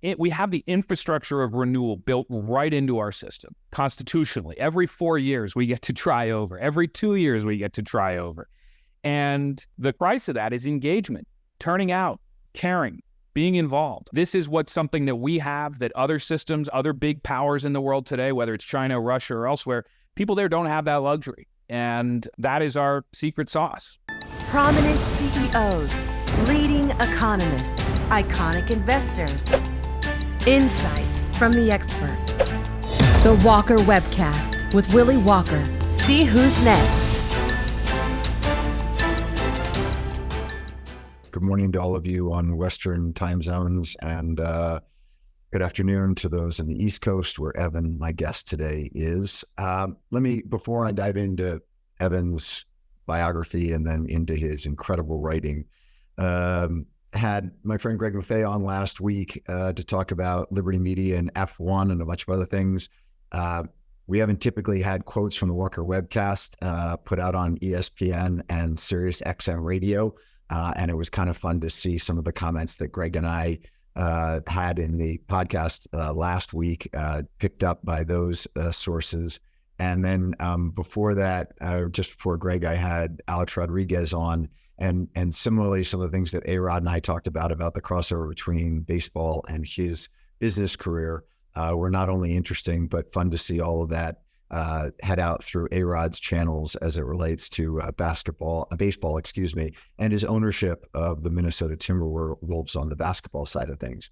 we have the infrastructure of renewal built right into our system constitutionally. Every 4 years we get to try over. Every 2 years we get to try over. And the price of that is engagement, turning out, caring, being involved. This is something that we have that other systems, other big powers in the world today, whether it's China, Russia, or elsewhere, people there don't have that luxury. And that is our secret sauce. Prominent CEOs, leading economists, iconic investors. Insights from the experts. The Walker Webcast with Willy Walker. See who's next. Good morning to all of you on Western time zones, and good afternoon to those in the East Coast, where Evan, my guest today, is. Before I dive into Evan's biography and then into his incredible writing, had my friend Greg Maffei on last week to talk about Liberty Media and F1 and a bunch of other things. We haven't typically had quotes from the Walker Webcast put out on ESPN and Sirius XM Radio. And it was kind of fun to see some of the comments that Greg and I had in the podcast last week, picked up by those sources. And then before that, just before Greg, I had Alex Rodriguez on, and similarly, some of the things that A-Rod and I talked about the crossover between baseball and his business career were not only interesting, but fun to see all of that head out through A-Rod's channels as it relates to baseball, and his ownership of the Minnesota Timberwolves on the basketball side of things.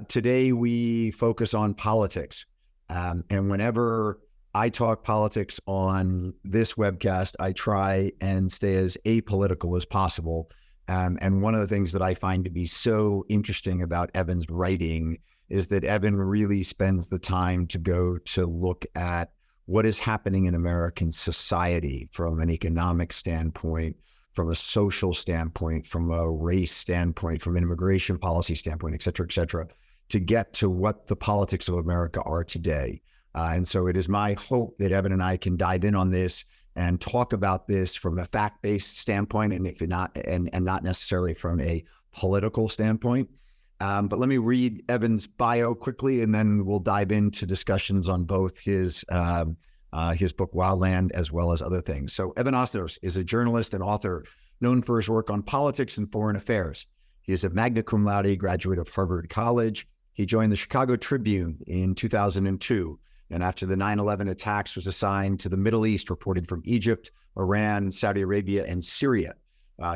Today, we focus on politics. And whenever I talk politics on this webcast, I try and stay as apolitical as possible. And one of the things that I find to be so interesting about Evan's writing is that Evan really spends the time to go to look at what is happening in American society from an economic standpoint, from a social standpoint, from a race standpoint, from an immigration policy standpoint, et cetera, to get to what the politics of America are today. And so it is my hope that Evan and I can dive in on this and talk about this from a fact-based standpoint, and if not, and not necessarily from a political standpoint. But let me read Evan's bio quickly, and then we'll dive into discussions on both his book Wildland as well as other things. So Evan Osnos is a journalist and author known for his work on politics and foreign affairs. He is a magna cum laude graduate of Harvard College. He joined the Chicago Tribune in 2002, and after the 9/11 attacks was assigned to the Middle East, reporting from Egypt, Iran, Saudi Arabia, and Syria.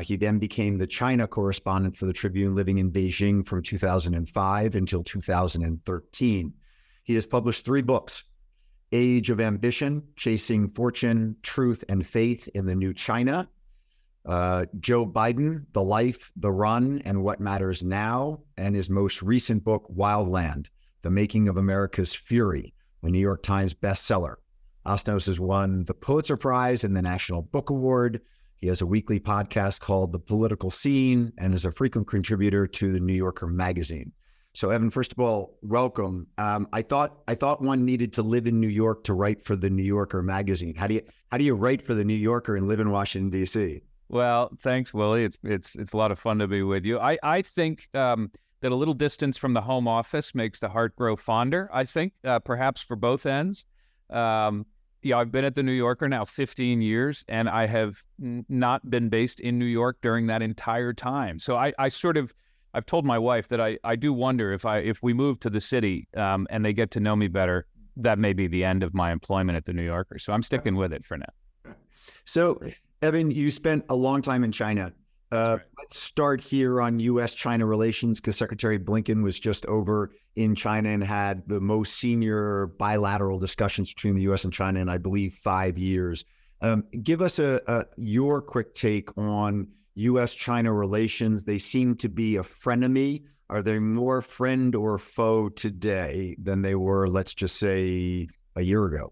He then became the China correspondent for the Tribune, living in Beijing from 2005 until 2013. He has published 3 books: Age of Ambition, Chasing Fortune, Truth and Faith in the New China; Joe Biden, The Life, The Run, and What Matters Now; and his most recent book, Wildland, The Making of America's Fury, a New York Times bestseller. Osnos has won the Pulitzer Prize and the National Book Award. He has a weekly podcast called The Political Scene and is a frequent contributor to the New Yorker magazine. So Evan, first of all, welcome. I thought one needed to live in New York to write for the New Yorker magazine. How do you write for the New Yorker and live in Washington, D.C.? Well, thanks, Willie. It's a lot of fun to be with you. I think that a little distance from the home office makes the heart grow fonder, I think, perhaps for both ends. I've been at the New Yorker now 15 years, and I have not been based in New York during that entire time. So I've told my wife that I do wonder if we move to the city and they get to know me better, that may be the end of my employment at the New Yorker. So I'm sticking with it for now. So Evan, you spent a long time in China. Right. Let's start here on U.S.-China relations, because Secretary Blinken was just over in China and had the most senior bilateral discussions between the U.S. and China in, I believe, 5 years. Give us your quick take on U.S.-China relations. They seem to be a frenemy. Are they more friend or foe today than they were, let's just say, a year ago?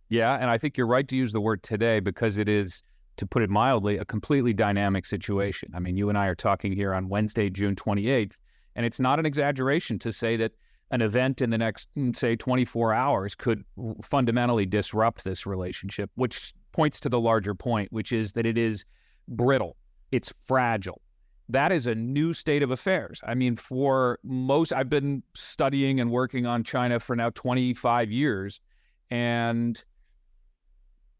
Yeah, and I think you're right to use the word today, because it is, to put it mildly, a completely dynamic situation. I mean, you and I are talking here on Wednesday, June 28th, and it's not an exaggeration to say that an event in the next, say, 24 hours could fundamentally disrupt this relationship, which points to the larger point, which is that it is brittle, it's fragile, that is a new state of affairs. I mean, I've been studying and working on China for now 25 years, and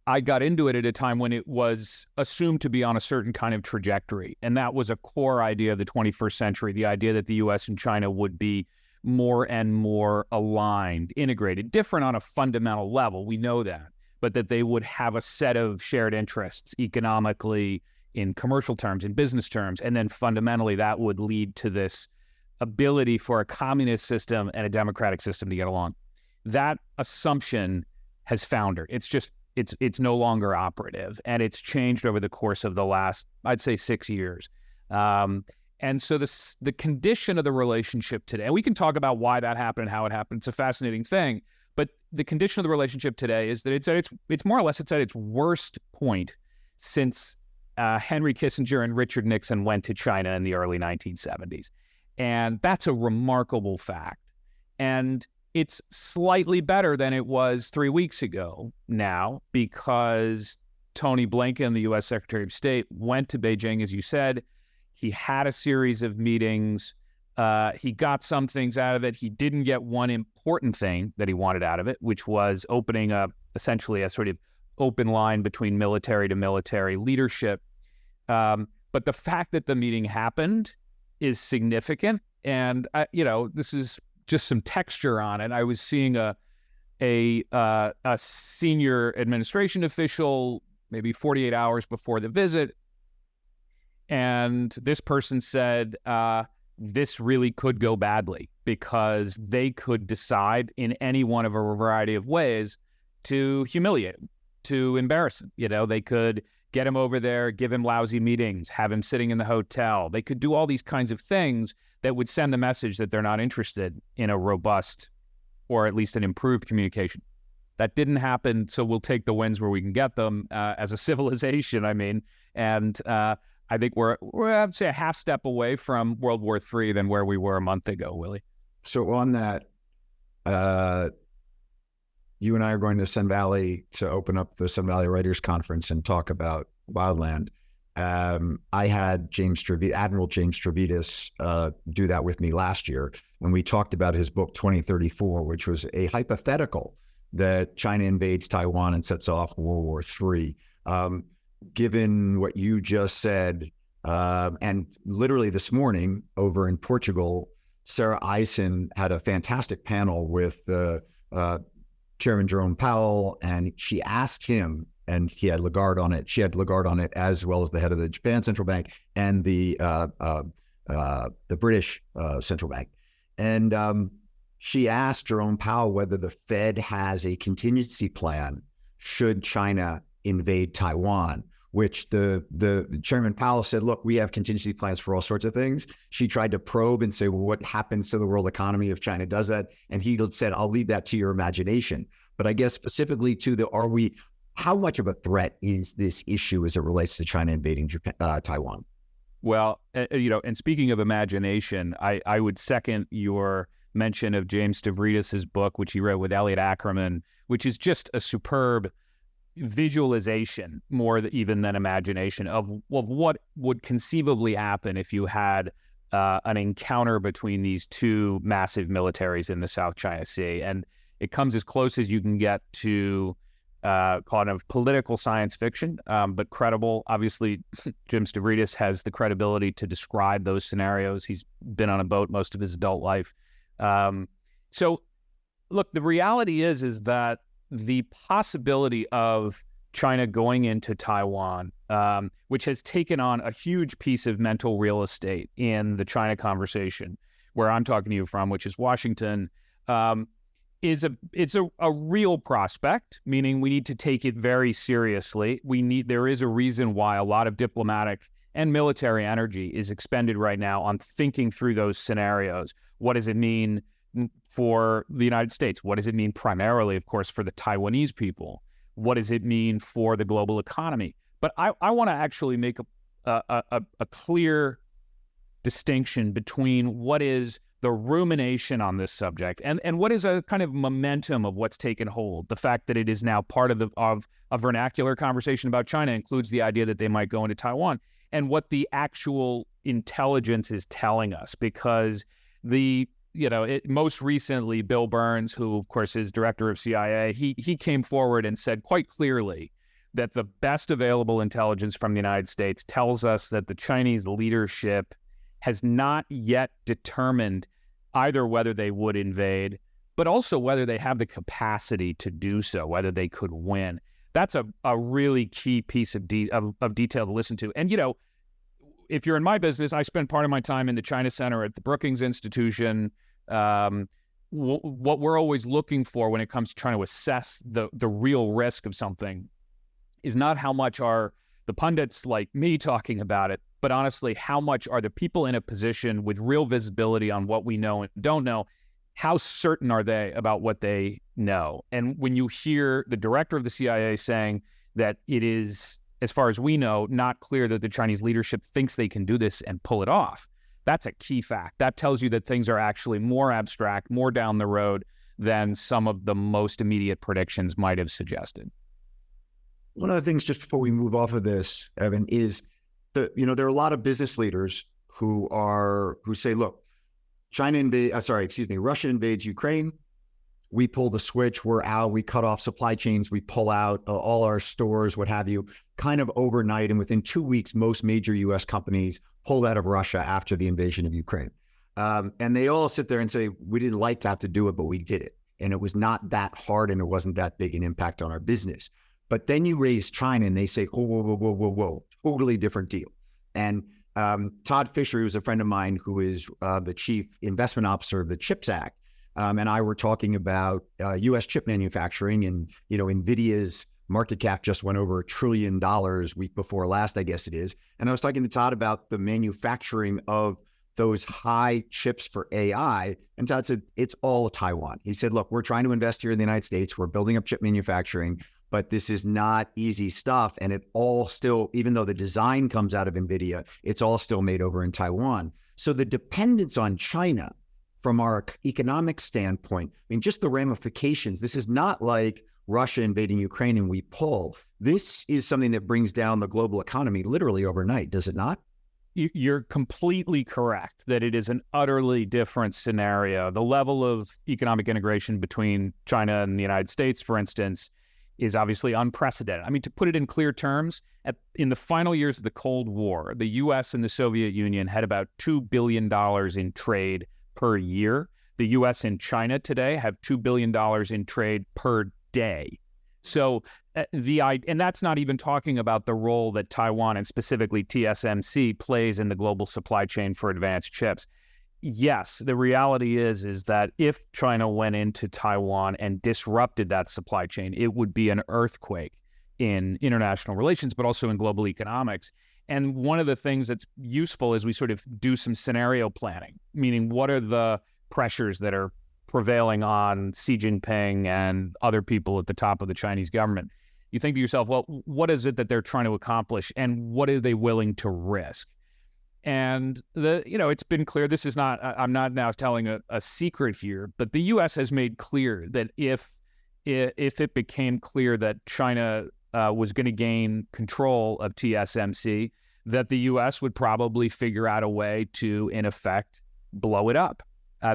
I got into it at a time when it was assumed to be on a certain kind of trajectory. And that was a core idea of the 21st century, the idea that the US and China would be more and more aligned, integrated, different on a fundamental level. We know that, but that they would have a set of shared interests economically, in commercial terms, in business terms, and then fundamentally that would lead to this ability for a communist system and a democratic system to get along. That assumption has foundered. It's no longer operative, and it's changed over the course of the last, I'd say, 6 years. And so the condition of the relationship today, and we can talk about why that happened and how it happened. It's a fascinating thing, but the condition of the relationship today is that it's more or less at its worst point since Henry Kissinger and Richard Nixon went to China in the early 1970s. And that's a remarkable fact. And it's slightly better than it was 3 weeks ago now, because Tony Blinken, the U.S. Secretary of State, went to Beijing, as you said. He had a series of meetings. He got some things out of it. He didn't get one important thing that he wanted out of it, which was opening up essentially a sort of open line between military to military leadership. But the fact that the meeting happened is significant. And, this is just some texture on it. I was seeing a senior administration official maybe 48 hours before the visit. And this person said, this really could go badly, because they could decide in any one of a variety of ways to humiliate him, to embarrass him. They could get him over there, give him lousy meetings, have him sitting in the hotel. They could do all these kinds of things that would send the message that they're not interested in a robust or at least an improved communication. That didn't happen, so we'll take the wins where we can get them as a civilization, and I think we're I'd say a half step away from World War III than where we were a month ago, Willie. So on that, you and I are going to Sun Valley to open up the Sun Valley Writers Conference and talk about Wildland. I had Admiral James Stavridis do that with me last year when we talked about his book 2034, which was a hypothetical that China invades Taiwan and sets off World War III. Given what you just said, and literally this morning over in Portugal, Sarah Eisen had a fantastic panel with Chairman Jerome Powell, and she asked him, and he had Lagarde on it. She had Lagarde on it, as well as the head of the Japan Central Bank and the British Central Bank. And she asked Jerome Powell whether the Fed has a contingency plan should China invade Taiwan, which the Chairman Powell said, look, we have contingency plans for all sorts of things. She tried to probe and say, well, what happens to the world economy if China does that? And he said, I'll leave that to your imagination. But I guess specifically to how much of a threat is this issue as it relates to China invading Taiwan? Well, and speaking of imagination, I would second your mention of James Stavridis' book, which he wrote with Elliot Ackerman, which is just a superb visualization, more even than imagination, of what would conceivably happen if you had an encounter between these two massive militaries in the South China Sea. And it comes as close as you can get to kind of political science fiction, but credible. Obviously, Jim Stavridis has the credibility to describe those scenarios. He's been on a boat most of his adult life. So, look, the reality is that the possibility of China going into Taiwan, which has taken on a huge piece of mental real estate in the China conversation, where I'm talking to you from, which is Washington, it's a real prospect, meaning we need to take it very seriously. There is a reason why a lot of diplomatic and military energy is expended right now on thinking through those scenarios. What does it mean for the United States? What does it mean primarily, of course, for the Taiwanese people? What does it mean for the global economy? But I want to actually make a clear distinction between what is the rumination on this subject and what is a kind of momentum of what's taken hold. The fact that it is now part of a vernacular conversation about China includes the idea that they might go into Taiwan. and what the actual intelligence is telling us. Because most recently, Bill Burns, who of course is director of CIA, he came forward and said quite clearly that the best available intelligence from the United States tells us that the Chinese leadership has not yet determined either whether they would invade, but also whether they have the capacity to do so, whether they could win. That's a really key piece of detail to listen to. And, if you're in my business, I spend part of my time in the China Center at the Brookings Institution. What we're always looking for when it comes to trying to assess the real risk of something is not how much are the pundits like me talking about it, but honestly, how much are the people in a position with real visibility on what we know and don't know, how certain are they about what they know? And when you hear the director of the CIA saying that it is, as far as we know, not clear that the Chinese leadership thinks they can do this and pull it off, that's a key fact. That tells you that things are actually more abstract, more down the road than some of the most immediate predictions might have suggested. One of the things, just before we move off of this, Evan, is there are a lot of business leaders who say, look, Russia invades Ukraine. We pull the switch. We're out. We cut off supply chains. We pull out all our stores, what have you, kind of overnight. And within 2 weeks, most major U.S. companies pulled out of Russia after the invasion of Ukraine. And they all sit there and say, we didn't like to have to do it, but we did it. And it was not that hard and it wasn't that big an impact on our business. But then you raise China and they say, oh, whoa, totally different deal. And Todd Fisher, who's a friend of mine, who is the chief investment officer of the CHIPS Act, and I were talking about U.S. chip manufacturing, and NVIDIA's market cap just went over $1 trillion week before last, I guess it is. And I was talking to Todd about the manufacturing of those high chips for AI, and Todd said, it's all Taiwan. He said, look, we're trying to invest here in the United States. We're building up chip manufacturing, but this is not easy stuff. And it all still, even though the design comes out of NVIDIA, it's all still made over in Taiwan. So the dependence on China from our economic standpoint, I mean, just the ramifications, this is not like Russia invading Ukraine and we pull. This is something that brings down the global economy literally overnight, does it not? You're completely correct that it is an utterly different scenario. The level of economic integration between China and the United States, for instance, is obviously unprecedented. I mean, to put it in clear terms, in the final years of the Cold War, the U.S. and the Soviet Union had about $2 billion in trade per year. The U.S. and China today have $2 billion in trade per day. So and that's not even talking about the role that Taiwan and specifically TSMC plays in the global supply chain for advanced chips. Yes, the reality is that if China went into Taiwan and disrupted that supply chain, it would be an earthquake in international relations, but also in global economics. And one of the things that's useful is we sort of do some scenario planning, meaning what are the pressures that are prevailing on Xi Jinping and other people at the top of the Chinese government. You think to yourself, well, what is it that they're trying to accomplish and what are they willing to risk? And it's been clear, this is not, I'm not now telling a secret here, but the U.S. has made clear that if it became clear that China was going to gain control of TSMC, that the U.S. would probably figure out a way to, in effect, blow it up.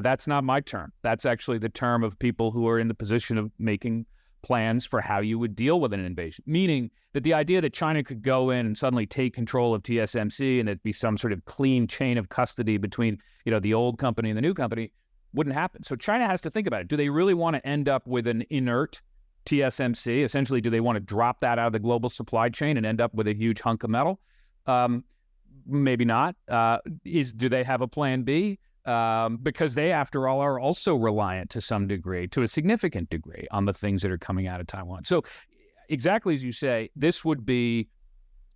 That's not my term. That's actually the term of people who are in the position of making plans for how you would deal with an invasion, meaning that the idea that China could go in and suddenly take control of TSMC and it'd be some sort of clean chain of custody between, the old company and the new company wouldn't happen. So China has to think about it. Do they really want to end up with an inert TSMC? Essentially, do they want to drop that out of the global supply chain and end up with a huge hunk of metal? Maybe not. Do they have a plan B? Because they, after all, are also reliant to some degree, to a significant degree, on the things that are coming out of Taiwan. So exactly as you say, this would be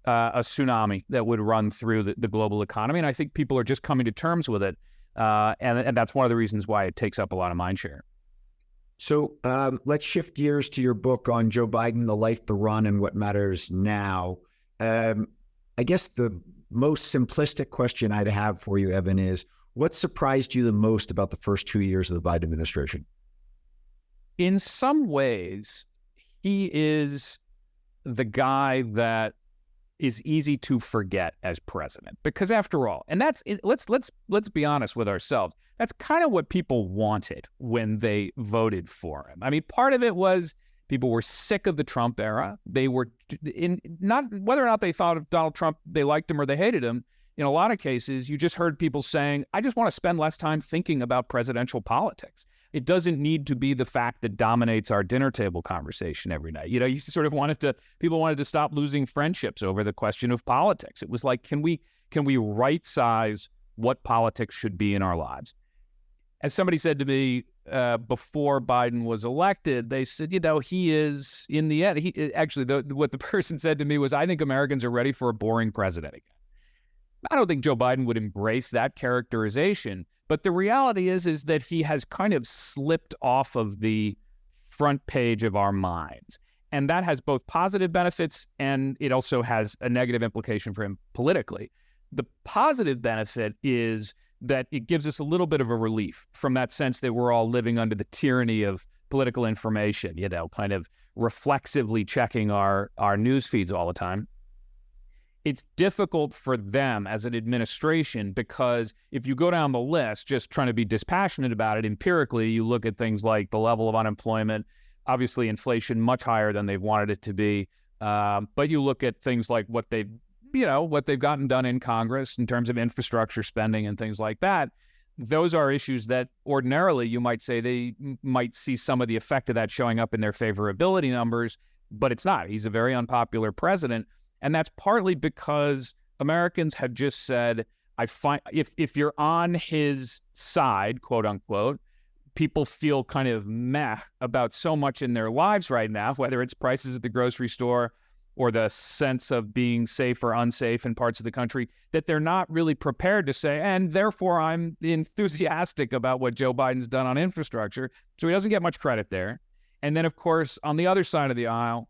a tsunami that would run through the global economy. And I think people are just coming to terms with it. And that's one of the reasons why it takes up a lot of mind share. So let's shift gears to your book on Joe Biden, The Life, the Run, and What Matters Now. I guess the most simplistic question I'd have for you, Evan, is what surprised you the most about the first 2 years of the Biden administration? In some ways, he is the guy that is easy to forget as president, because after all, and let's be honest with ourselves, that's kind of what people wanted when they voted for him. I mean, part of it was people were sick of the Trump era. They were not whether or not they thought of Donald Trump, they liked him or they hated him. In a lot of cases, you just heard people saying, I just want to spend less time thinking about presidential politics. It doesn't need to be the fact that dominates our dinner table conversation every night. You know, you sort of people wanted to stop losing friendships over the question of politics. It was like, can we right size what politics should be in our lives? As somebody said to me before Biden was elected, they said, you know, he is, in the end, what the person said to me was, I think Americans are ready for a boring president again. I don't think Joe Biden would embrace that characterization, but the reality is that he has kind of slipped off of the front page of our minds. And that has both positive benefits and it also has a negative implication for him politically. The positive benefit is that it gives us a little bit of a relief from that sense that we're all living under the tyranny of political information, you know, kind of reflexively checking our news feeds all the time. It's difficult for them as an administration because if you go down the list, just trying to be dispassionate about it, empirically, you look at things like the level of unemployment, obviously inflation much higher than they've wanted it to be. But you look at things like what they've gotten done in Congress in terms of infrastructure spending and things like that. Those are issues that ordinarily you might say they might see some of the effect of that showing up in their favorability numbers, but it's not. He's a very unpopular president. And that's partly because Americans have just said, if you're on his side, quote unquote, people feel kind of meh about so much in their lives right now, whether it's prices at the grocery store or the sense of being safe or unsafe in parts of the country, that they're not really prepared to say, and therefore I'm enthusiastic about what Joe Biden's done on infrastructure. So he doesn't get much credit there. And then, of course, on the other side of the aisle,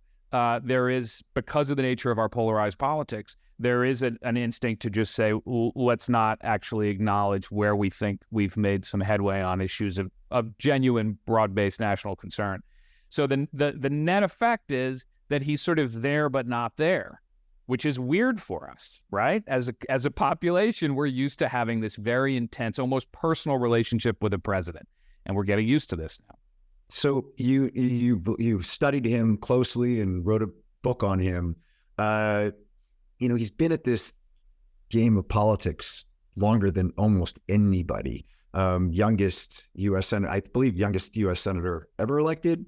there is, because of the nature of our polarized politics, there is an instinct to just say, let's not actually acknowledge where we think we've made some headway on issues of genuine broad-based national concern. So the net effect is that he's sort of there but not there, which is weird for us, right? As a population, we're used to having this very intense, almost personal relationship with a president, and we're getting used to this now. So you studied him closely and wrote a book on him. You know, he's been at this game of politics longer than almost anybody. Youngest U.S. Senator, I believe, youngest U.S. Senator ever elected.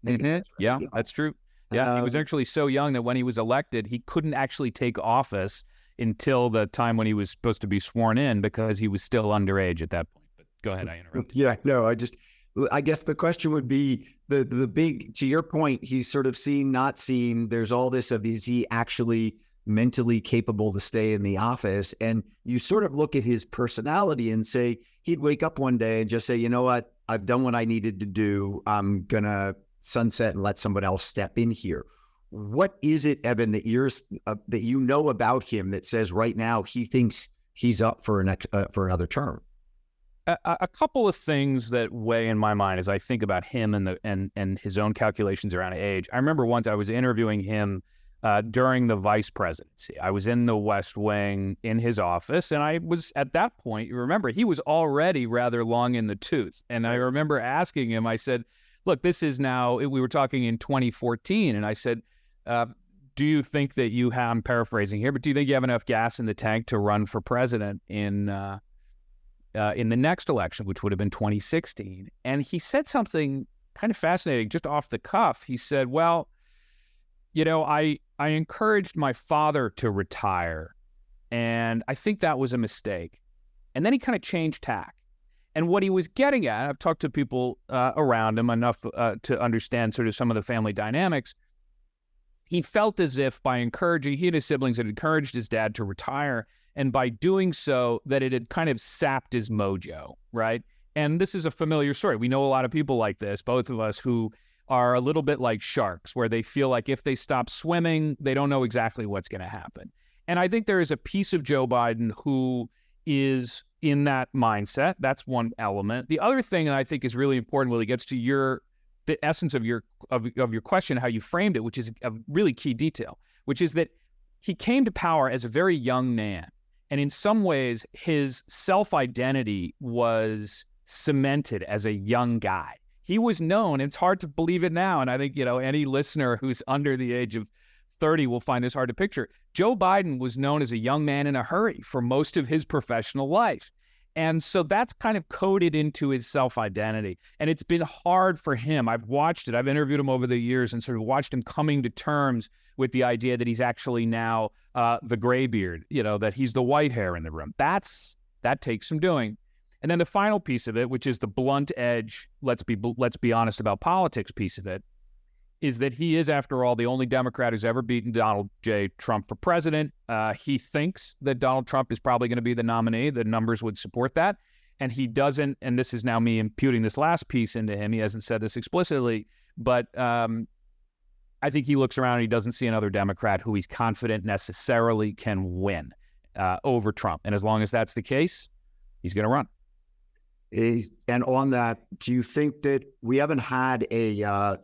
Mm-hmm. Yeah, that's true. Yeah, he was actually so young that when he was elected, he couldn't actually take office until the time when he was supposed to be sworn in because he was still underage at that point. But go ahead, I interrupted. Yeah, no, I guess the question would be the big, to your point, he's sort of seen, not seen. There's all this of, is he actually mentally capable to stay in the office? And you sort of look at his personality and say, he'd wake up one day and just say, you know what, I've done what I needed to do. I'm going to sunset and let someone else step in here. What is it, Evan, that that you know about him that says right now he thinks he's up for another term? A couple of things that weigh in my mind as I think about him and his own calculations around age. I remember once I was interviewing him during the vice presidency. I was in the West Wing in his office, and I was at that point, you remember, he was already rather long in the tooth. And I remember asking him, I said, look, this is now, we were talking in 2014, and I said, do you think that I'm paraphrasing here, but do you think you have enough gas in the tank to run for president in the next election, which would have been 2016. And he said something kind of fascinating, just off the cuff. He said, well, you know, I encouraged my father to retire, and I think that was a mistake. And then he kind of changed tack. And what he was getting at, I've talked to people around him enough to understand sort of some of the family dynamics. He felt as if by encouraging, he and his siblings had encouraged his dad to retire, and by doing so, that it had kind of sapped his mojo, right? And this is a familiar story. We know a lot of people like this, both of us, who are a little bit like sharks, where they feel like if they stop swimming, they don't know exactly what's going to happen. And I think there is a piece of Joe Biden who is in that mindset. That's one element. The other thing that I think is really important, Willy, gets to the essence of your question, how you framed it, which is a really key detail, which is that he came to power as a very young man. And in some ways, his self-identity was cemented as a young guy. He was known, it's hard to believe it now, and I think, any listener who's under the age of 30 will find this hard to picture. Joe Biden was known as a young man in a hurry for most of his professional life. And so that's kind of coded into his self-identity. And it's been hard for him. I've watched it. I've interviewed him over the years and sort of watched him coming to terms with the idea that he's actually now the graybeard, that he's the white hair in the room. That takes some doing. And then the final piece of it, which is the blunt edge, let's be honest about politics piece of it, is that he is, after all, the only Democrat who's ever beaten Donald J. Trump for president. He thinks that Donald Trump is probably going to be the nominee. The numbers would support that. And he doesn't, and this is now me imputing this last piece into him. He hasn't said this explicitly, but I think he looks around and he doesn't see another Democrat who he's confident necessarily can win over Trump. And as long as that's the case, he's going to run. And on that, do you think that we haven't had a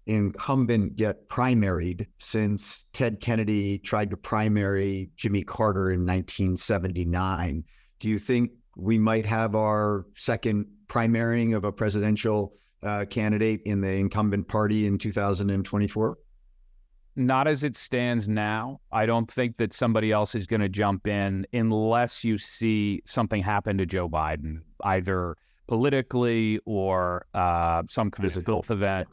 incumbent get primaried since Ted Kennedy tried to primary Jimmy Carter in 1979? Do you think we might have our second primarying of a presidential candidate in the incumbent party in 2024? Not as it stands now. I don't think that somebody else is going to jump in unless you see something happen to Joe Biden, either politically or some kind of health event.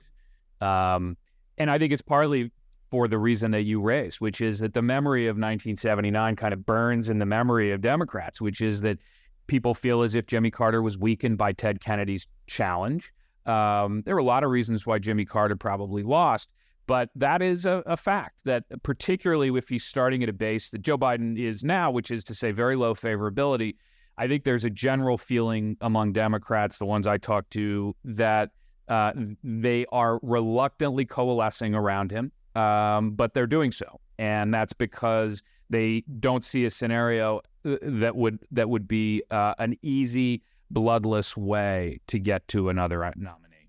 And I think it's partly for the reason that you raised, which is that the memory of 1979 kind of burns in the memory of Democrats, which is that people feel as if Jimmy Carter was weakened by Ted Kennedy's challenge. There are a lot of reasons why Jimmy Carter probably lost, but that is a fact that particularly if he's starting at a base that Joe Biden is now, which is to say very low favorability, I think there's a general feeling among Democrats, the ones I talk to, that they are reluctantly coalescing around him, but they're doing so. And that's because they don't see a scenario that would be an easy, bloodless way to get to another nominee.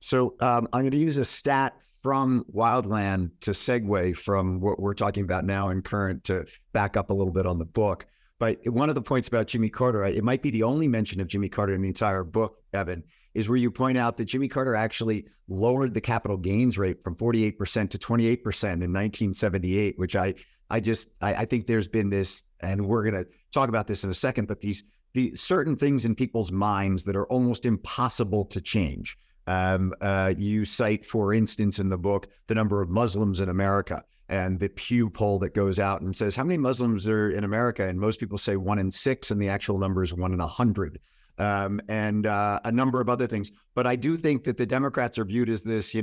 So I'm going to use a stat from Wildland to segue from what we're talking about now in current to back up a little bit on the book. But one of the points about Jimmy Carter, it might be the only mention of Jimmy Carter in the entire book, Evan, is where you point out that Jimmy Carter actually lowered the capital gains rate from 48% to 28% in 1978, which I think there's been this, and we're going to talk about this in a second, but the certain things in people's minds that are almost impossible to change. You cite, for instance, in the book, the number of Muslims in America and the Pew poll that goes out and says, how many Muslims are in America? And most people say 1 in 6, and the actual number is 1 in 100. And a number of other things. But I do think that the Democrats are viewed as this,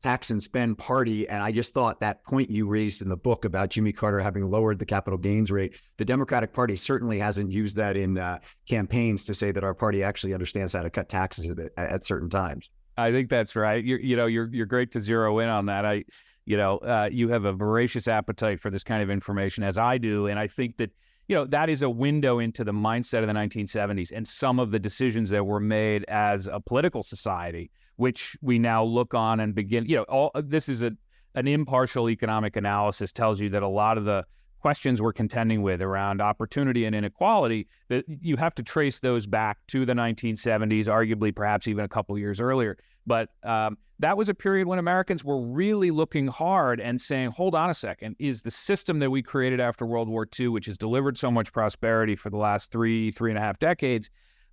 tax and spend party. And I just thought that point you raised in the book about Jimmy Carter having lowered the capital gains rate, the Democratic Party certainly hasn't used that in campaigns to say that our party actually understands how to cut taxes at certain times. I think that's right. You're great to zero in on that. You have a voracious appetite for this kind of information, as I do, and I think that that is a window into the mindset of the 1970s and some of the decisions that were made as a political society, which we now look on and begin. This is an impartial economic analysis tells you that a lot of the questions we're contending with around opportunity and inequality, that you have to trace those back to the 1970s, arguably perhaps even a couple years earlier. But that was a period when Americans were really looking hard and saying, hold on a second, is the system that we created after World War II, which has delivered so much prosperity for the last three and a half decades,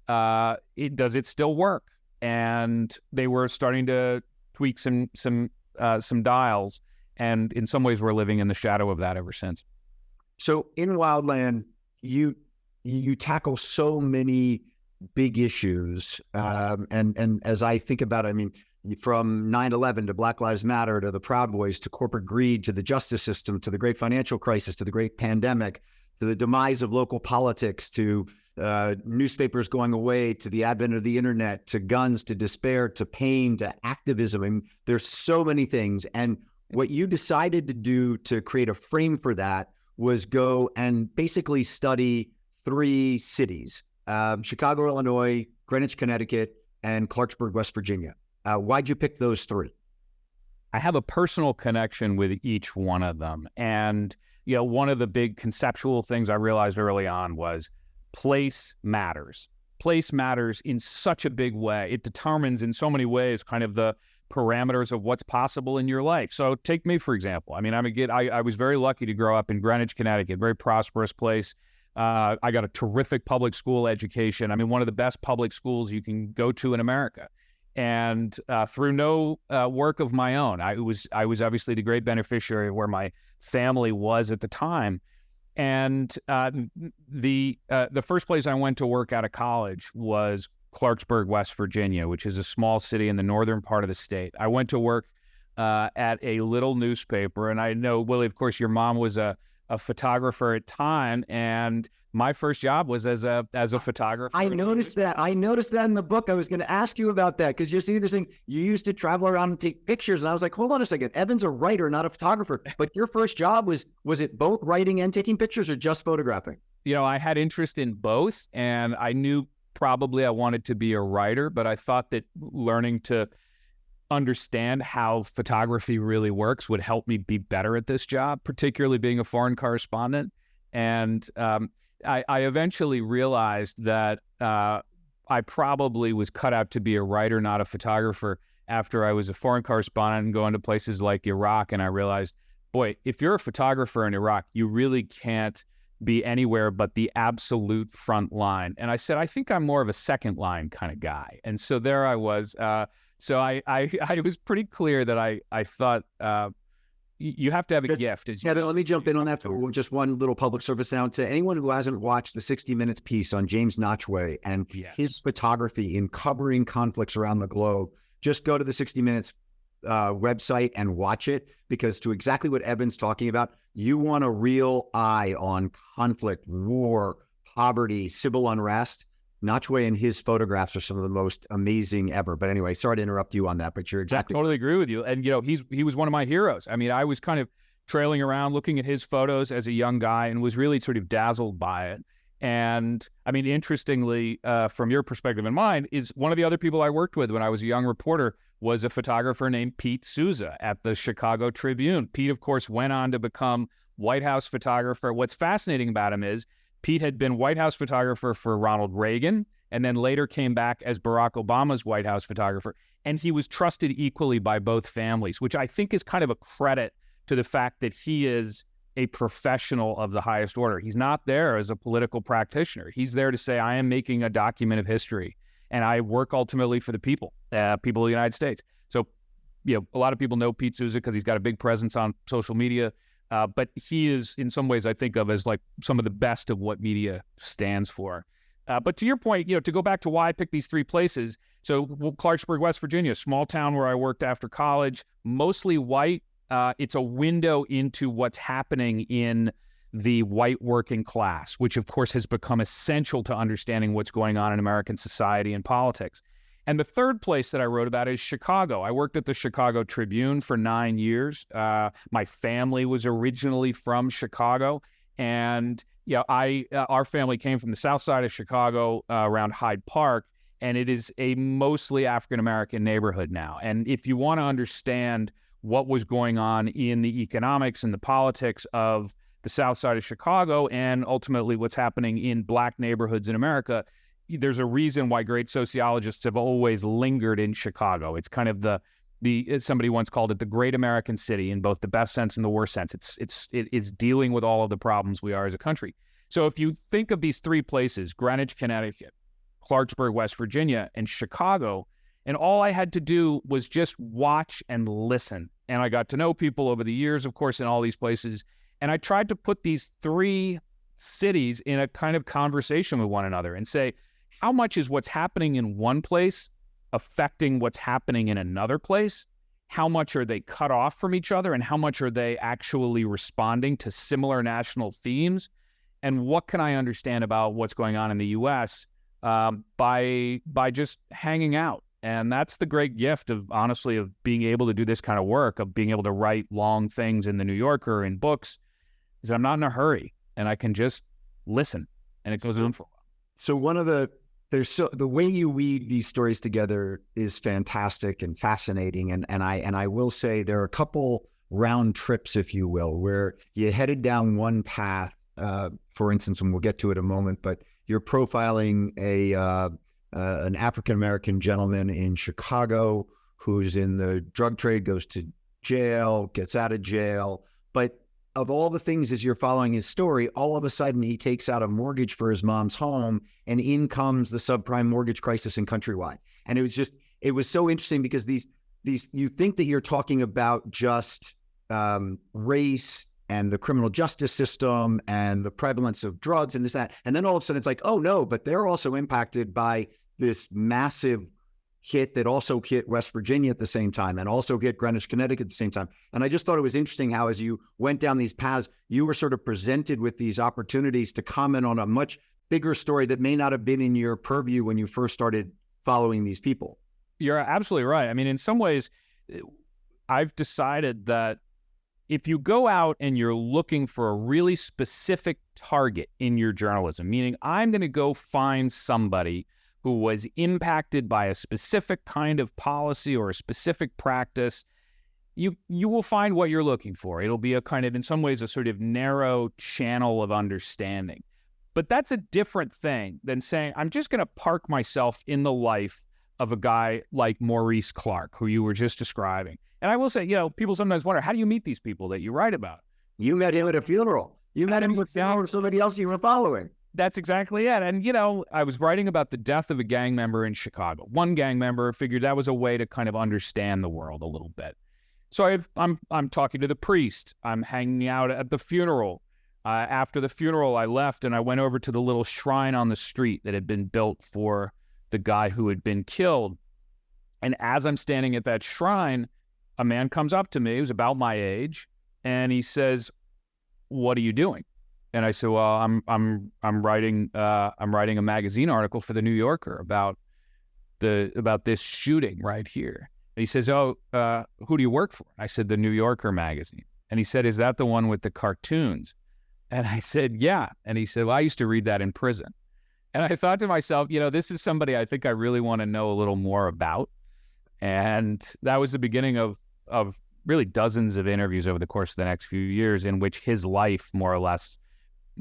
does it still work? And they were starting to tweak some dials. And in some ways, we're living in the shadow of that ever since. So in Wildland, you tackle so many big issues. And as I think about it, from 9/11 to Black Lives Matter to the Proud Boys to corporate greed to the justice system to the great financial crisis to the great pandemic to the demise of local politics to newspapers going away to the advent of the internet to guns to despair to pain to activism. There's so many things. And what you decided to do to create a frame for that was go and basically study 3 cities, Chicago, Illinois, Greenwich, Connecticut, and Clarksburg, West Virginia. Why'd you pick those 3? I have a personal connection with each one of them. And, you know, one of the big conceptual things I realized early on was place matters. Place matters in such a big way. It determines in so many ways kind of the parameters of what's possible in your life. So take me, for example. I mean, I was very lucky to grow up in Greenwich, Connecticut, very prosperous place. I got a terrific public school education. I mean, one of the best public schools you can go to in America. And through no work of my own, I was obviously the great beneficiary of where my family was at the time. And the first place I went to work out of college was Clarksburg, West Virginia, which is a small city in the northern part of the state. I went to work at a little newspaper, and I know, Willie, of course, your mom was a photographer at time, and my first job was as a photographer. I noticed that. I noticed that in the book. I was going to ask you about that because you're seeing this thing. You used to travel around and take pictures, and I was like, hold on a second. Evan's a writer, not a photographer. But your first job was it both writing and taking pictures, or just photographing? You know, I had interest in both, and I knew probably I wanted to be a writer, but I thought that learning to understand how photography really works would help me be better at this job, particularly being a foreign correspondent. And I eventually realized that I probably was cut out to be a writer, not a photographer, after I was a foreign correspondent and going to places like Iraq. And I realized, boy, if you're a photographer in Iraq, you really can't be anywhere but the absolute front line. And I said, I think I'm more of a second line kind of guy. And so there I was. So I was pretty clear that I thought you have to have a gift. Kevin, let me jump in on that for just one little public service now. To anyone who hasn't watched the 60 Minutes piece on James Notchway and his photography in covering conflicts around the globe, just go to the 60 Minutes website and watch it, because to exactly what Evan's talking about, you want a real eye on conflict, war, poverty, civil unrest. Notchway and his photographs are some of the most amazing ever. But anyway, sorry to interrupt you on that, but you're exactly. I totally agree with you. And, you know, he was one of my heroes. I mean, I was kind of trailing around looking at his photos as a young guy and was really sort of dazzled by it. And I mean, interestingly, from your perspective and mine, is one of the other people I worked with when I was a young reporter was a photographer named Pete Souza at the Chicago Tribune. Pete, of course, went on to become White House photographer. What's fascinating about him is Pete had been White House photographer for Ronald Reagan and then later came back as Barack Obama's White House photographer. And he was trusted equally by both families, which I think is kind of a credit to the fact that he is a professional of the highest order. He's not there as a political practitioner. He's there to say, I am making a document of history and I work ultimately for the people of the United States. So, you know, a lot of people know Pete Souza because he's got a big presence on social media. But he is, in some ways, I think of as like some of the best of what media stands for. But to your point, you know, to go back to why I picked these three places. So Clarksburg, West Virginia, small town where I worked after college, mostly white. It's a window into what's happening in the white working class, which of course has become essential to understanding what's going on in American society and politics. And the third place that I wrote about is Chicago. I worked at the Chicago Tribune for 9 years. My family was originally from Chicago. And our family came from the south side of Chicago around Hyde Park. And it is a mostly African-American neighborhood now. And if you want to understand what was going on in the economics and the politics of the south side of Chicago and ultimately what's happening in black neighborhoods in America, there's a reason why great sociologists have always lingered in Chicago. It's kind of somebody once called it the great American city in both the best sense and the worst sense. It is dealing with all of the problems we are as a country. So if you think of these three places, Greenwich, Connecticut, Clarksburg, West Virginia, and Chicago, and all I had to do was just watch and listen. And I got to know people over the years, of course, in all these places. And I tried to put these three cities in a kind of conversation with one another and say, how much is what's happening in one place affecting what's happening in another place? How much are they cut off from each other? And how much are they actually responding to similar national themes? And what can I understand about what's going on in the U.S. by just hanging out? And that's the great gift of, honestly, of being able to do this kind of work, of being able to write long things in the New Yorker and books, is that I'm not in a hurry and I can just listen and it goes on for a while. So one of the the way you weave these stories together is fantastic and fascinating. And I will say there are a couple round trips, if you will, where you headed down one path, for instance, and we'll get to it in a moment, but you're profiling an African-American gentleman in Chicago who's in the drug trade, goes to jail, gets out of jail. But of all the things as you're following his story, all of a sudden he takes out a mortgage for his mom's home, and in comes the subprime mortgage crisis in Countrywide. And it was so interesting because these you think that you're talking about just race and the criminal justice system and the prevalence of drugs and this, that. And then all of a sudden it's like, oh no, but they're also impacted by this massive hit that also hit West Virginia at the same time and also hit Greenwich, Connecticut at the same time. And I just thought it was interesting how, as you went down these paths, you were sort of presented with these opportunities to comment on a much bigger story that may not have been in your purview when you first started following these people. You're absolutely right. I mean, in some ways, I've decided that if you go out and you're looking for a really specific target in your journalism, meaning I'm going to go find somebody who was impacted by a specific kind of policy or a specific practice, you will find what you're looking for. It'll be a kind of, in some ways, a sort of narrow channel of understanding. But that's a different thing than saying, I'm just going to park myself in the life of a guy like Maurice Clark, who you were just describing. And I will say, people sometimes wonder, how do you meet these people that you write about? You met him at a funeral. You met him at a funeral of somebody else you were following. That's exactly it. And, I was writing about the death of a gang member in Chicago. One gang member, figured that was a way to kind of understand the world a little bit. So I'm talking to the priest. I'm hanging out at the funeral. After the funeral, I left and I went over to the little shrine on the street that had been built for the guy who had been killed. And as I'm standing at that shrine, a man comes up to me who's about my age, and he says, "What are you doing?" And I said, "Well, I'm writing a magazine article for the New Yorker about this shooting right here." And he says, "Oh, who do you work for?" I said, "The New Yorker magazine." And he said, "Is that the one with the cartoons?" And I said, "Yeah." And he said, "Well, I used to read that in prison." And I thought to myself, this is somebody I think I really want to know a little more about. And that was the beginning of really dozens of interviews over the course of the next few years, in which his life more or less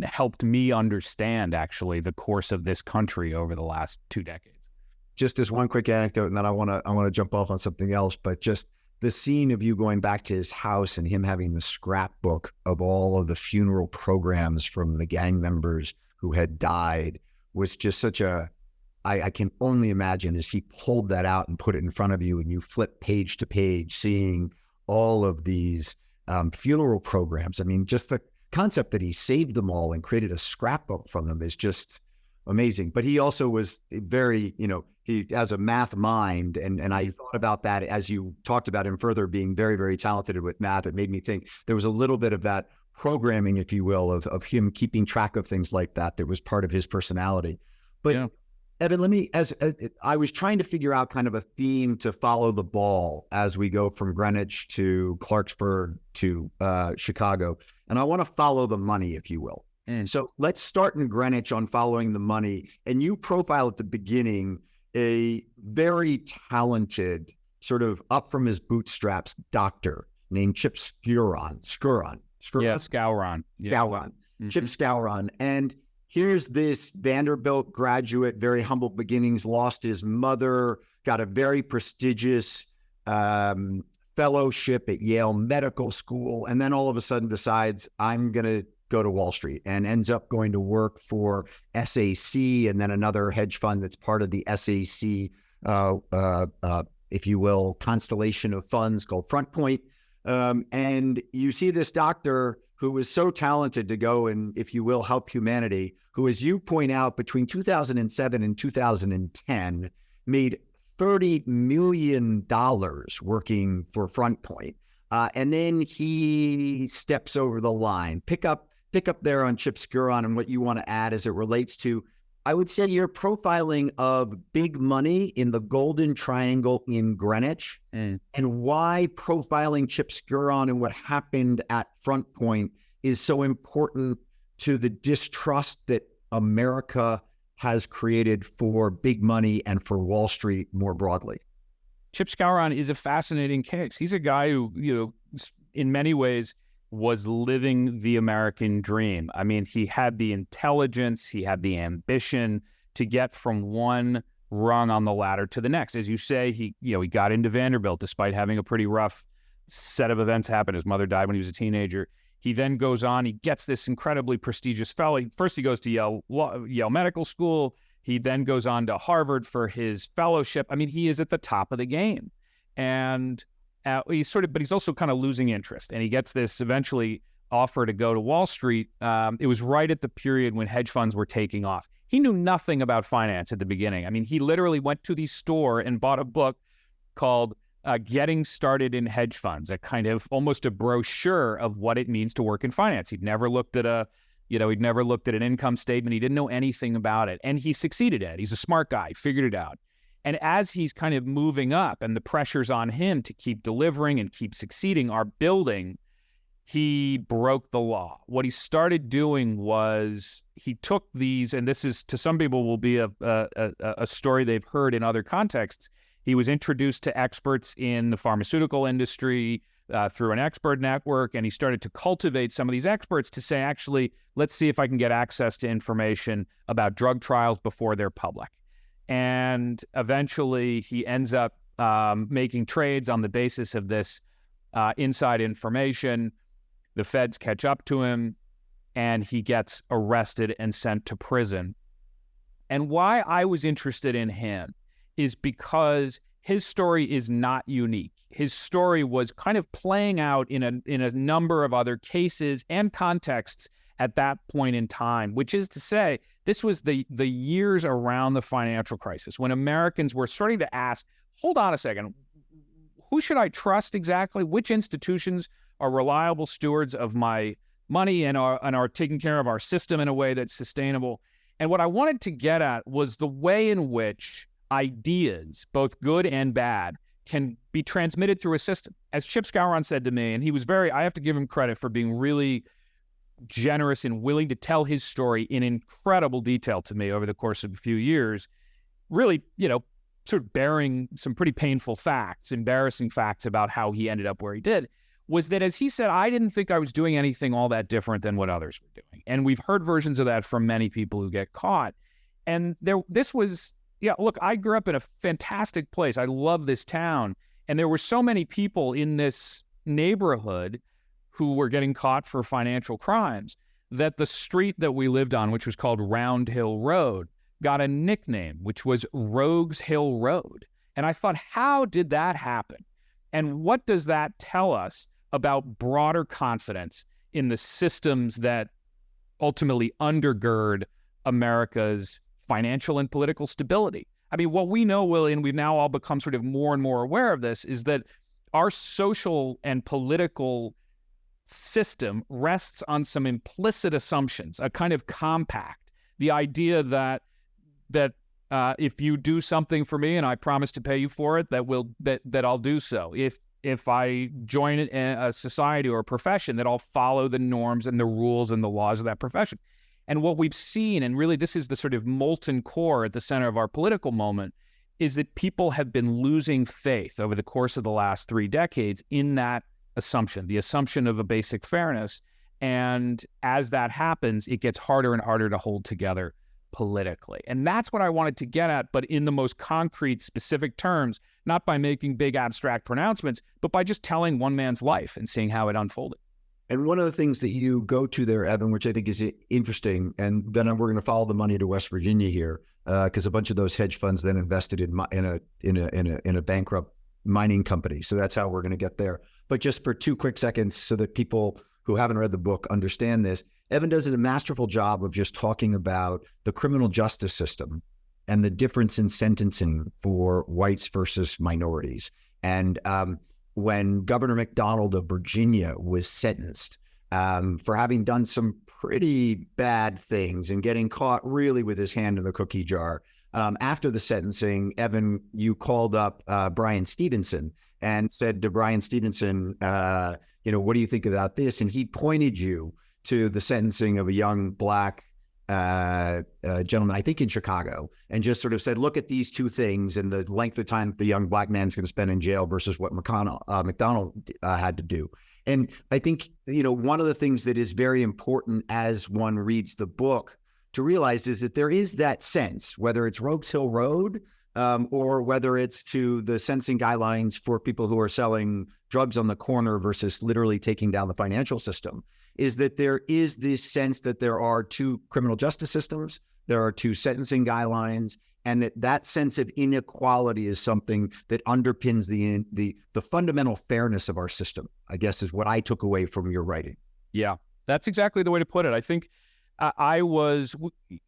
helped me understand actually the course of this country over the last 2 decades. Just as one quick anecdote, and then I want to jump off on something else, but just the scene of you going back to his house and him having the scrapbook of all of the funeral programs from the gang members who had died was just such I can only imagine as he pulled that out and put it in front of you and you flip page to page, seeing all of these funeral programs. I mean, just the concept that he saved them all and created a scrapbook from them is just amazing. But he also was very, he has a math mind. And I thought about that as you talked about him further being very, very talented with math. It made me think there was a little bit of that programming, if you will, of him keeping track of things like that was part of his personality. But yeah. Evan, I was trying to figure out kind of a theme to follow the ball as we go from Greenwich to Clarksburg to Chicago. And I want to follow the money, if you will. So let's start in Greenwich on following the money. And you profile at the beginning a very talented, sort of up from his bootstraps doctor named Chip Skowron. Yeah, Skowron. Mm-hmm. Chip Skowron. And here's this Vanderbilt graduate, very humble beginnings, lost his mother, got a very prestigious fellowship at Yale Medical School, and then all of a sudden decides, I'm going to go to Wall Street, and ends up going to work for SAC and then another hedge fund that's part of the SAC, if you will, constellation of funds called Front Point. And you see this doctor who was so talented to go and, if you will, help humanity, who, as you point out, between 2007 and 2010, made $30 million working for Front Point. And then he steps over the line. Pick up there on Chip Skowron and what you want to add as it relates to, I would say, your profiling of big money in the Golden Triangle in Greenwich, and why profiling Chip Skowron and what happened at Front Point is so important to the distrust that America has created for big money and for Wall Street more broadly? Chip Skowron is a fascinating case. He's a guy who, in many ways was living the American dream. I mean, he had the intelligence, he had the ambition to get from one rung on the ladder to the next. As you say, he got into Vanderbilt despite having a pretty rough set of events happen. His mother died when he was a teenager. He then goes on, he gets this incredibly prestigious fellow. First, he goes to Yale Medical School. He then goes on to Harvard for his fellowship. I mean, he is at the top of the game. And he's also kind of losing interest. And he gets this eventually offer to go to Wall Street. It was right at the period when hedge funds were taking off. He knew nothing about finance at the beginning. I mean, he literally went to the store and bought a book called Getting Started in Hedge Funds, a kind of almost a brochure of what it means to work in finance. He'd never looked at an income statement. He didn't know anything about it. And he succeeded at it. He's a smart guy, figured it out. And as he's kind of moving up and the pressures on him to keep delivering and keep succeeding are building, he broke the law. What he started doing was he took these, and this is to some people will be a story they've heard in other contexts. He was introduced to experts in the pharmaceutical industry through an expert network, and he started to cultivate some of these experts to say, actually, let's see if I can get access to information about drug trials before they're public. And eventually he ends up making trades on the basis of this inside information. The feds catch up to him, and he gets arrested and sent to prison. And why I was interested in him is because his story is not unique. His story was kind of playing out in a number of other cases and contexts at that point in time, which is to say, this was the years around the financial crisis when Americans were starting to ask, hold on a second, who should I trust exactly? Which institutions are reliable stewards of my money and are taking care of our system in a way that's sustainable? And what I wanted to get at was the way in which ideas, both good and bad, can be transmitted through a system. As Chip Skowron said to me, and he was I have to give him credit for being really generous and willing to tell his story in incredible detail to me over the course of a few years, really, sort of bearing some pretty painful facts, embarrassing facts about how he ended up where he did, was that, as he said, I didn't think I was doing anything all that different than what others were doing. And we've heard versions of that from many people who get caught. And look, I grew up in a fantastic place. I love this town. And there were so many people in this neighborhood who were getting caught for financial crimes that the street that we lived on, which was called Round Hill Road, got a nickname, which was Rogues Hill Road. And I thought, how did that happen? And what does that tell us about broader confidence in the systems that ultimately undergird America's financial and political stability? I mean, what we know, Willy, and we've now all become sort of more and more aware of this, is that our social and political system rests on some implicit assumptions, a kind of compact. The idea that if you do something for me and I promise to pay you for it, that I'll do so. If I join a society or a profession, that I'll follow the norms and the rules and the laws of that profession. And what we've seen, and really this is the sort of molten core at the center of our political moment, is that people have been losing faith over the course of the last 3 decades in that assumption, the assumption of a basic fairness. And as that happens, it gets harder and harder to hold together politically. And that's what I wanted to get at, but in the most concrete, specific terms, not by making big abstract pronouncements, but by just telling one man's life and seeing how it unfolded. And one of the things that you go to there, Evan, which I think is interesting, and then we're going to follow the money to West Virginia here, because a bunch of those hedge funds then invested in a bankrupt mining company. So that's how we're going to get there. But just for 2 quick seconds, so that people who haven't read the book understand this, Evan does a masterful job of just talking about the criminal justice system and the difference in sentencing for whites versus minorities. And when Governor McDonald of Virginia was sentenced for having done some pretty bad things and getting caught really with his hand in the cookie jar, after the sentencing, Evan, you called up Brian Stevenson and said to Brian Stevenson, what do you think about this? And he pointed you to the sentencing of a young black gentleman, I think in Chicago, and just sort of said, look at these two things and the length of time the young black man's going to spend in jail versus what McDonald had to do. And I think, one of the things that is very important as one reads the book to realize is that there is that sense, whether it's Rogues Hill Road or whether it's to the sentencing guidelines for people who are selling drugs on the corner versus literally taking down the financial system, is that there is this sense that there are two criminal justice systems, there are two sentencing guidelines, and that sense of inequality is something that underpins the fundamental fairness of our system, I guess, is what I took away from your writing. Yeah, that's exactly the way to put it. I think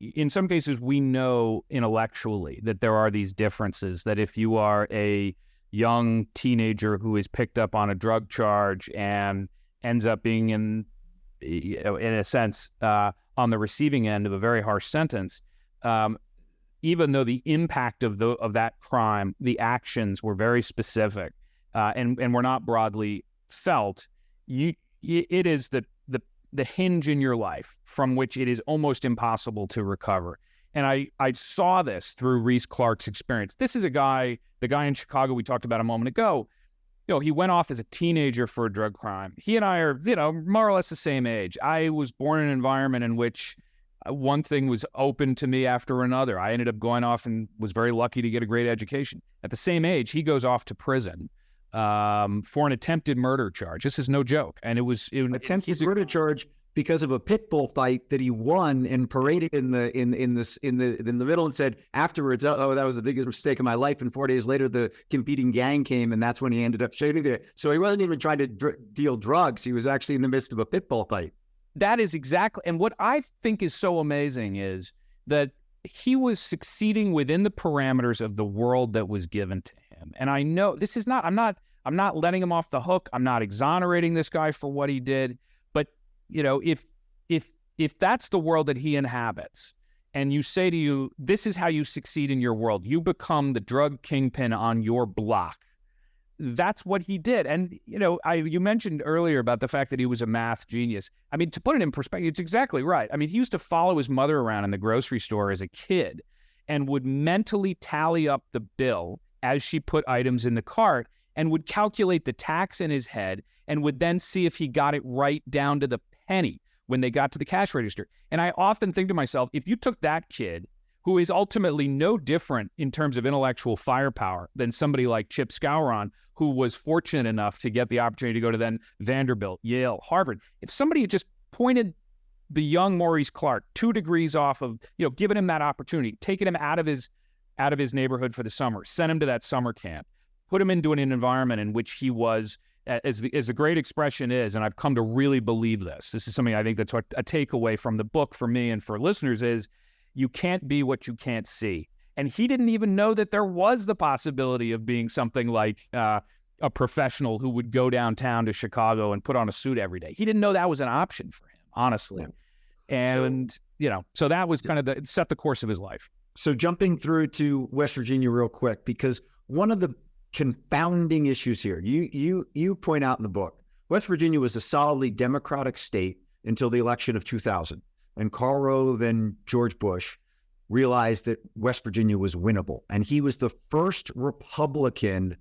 in some cases, we know intellectually that there are these differences, that if you are a young teenager who is picked up on a drug charge and ends up being in a sense, on the receiving end of a very harsh sentence, even though the impact of that crime, the actions were very specific and were not broadly felt, it is the hinge in your life from which it is almost impossible to recover. And I saw this through Reese Clark's experience. This is the guy in Chicago we talked about a moment ago. He went off as a teenager for a drug crime. He and I are, more or less the same age. I was born in an environment in which one thing was open to me after another. I ended up going off and was very lucky to get a great education. At the same age, he goes off to prison for an attempted murder charge. This is no joke. And it was an attempted murder charge because of a pit bull fight that he won and paraded in the middle and said afterwards, "Oh, that was the biggest mistake of my life." And 4 days later, the competing gang came, and that's when he ended up shooting it. So he wasn't even trying to deal drugs; he was actually in the midst of a pit bull fight. That is exactly, and what I think is so amazing is that he was succeeding within the parameters of the world that was given to him. And I know this is not. I'm not letting him off the hook. I'm not exonerating this guy for what he did. If that's the world that he inhabits, and you say to you, this is how you succeed in your world, you become the drug kingpin on your block. That's what he did. And, you mentioned earlier about the fact that he was a math genius. I mean, to put it in perspective, it's exactly right. I mean, he used to follow his mother around in the grocery store as a kid and would mentally tally up the bill as she put items in the cart and would calculate the tax in his head and would then see if he got it right down to the penny when they got to the cash register. And I often think to myself, if you took that kid, who is ultimately no different in terms of intellectual firepower than somebody like Chip Skowron, who was fortunate enough to get the opportunity to go to then Vanderbilt, Yale, Harvard, if somebody had just pointed the young Maurice Clark 2 degrees off of, given him that opportunity, taken him out of his neighborhood for the summer, sent him to that summer camp, put him into an environment in which he was, as the great expression is, and I've come to really believe this is something I think that's a takeaway from the book for me and for listeners, is you can't be what you can't see. And he didn't even know that there was the possibility of being something like a professional who would go downtown to Chicago and put on a suit every day. He didn't know that was an option for him, honestly. And, so that was kind of set the course of his life. So jumping through to West Virginia real quick, because one of the confounding issues here, you point out in the book, West Virginia was a solidly Democratic state until the election of 2000. And Karl Rove and George Bush realized that West Virginia was winnable. And he was the first Republican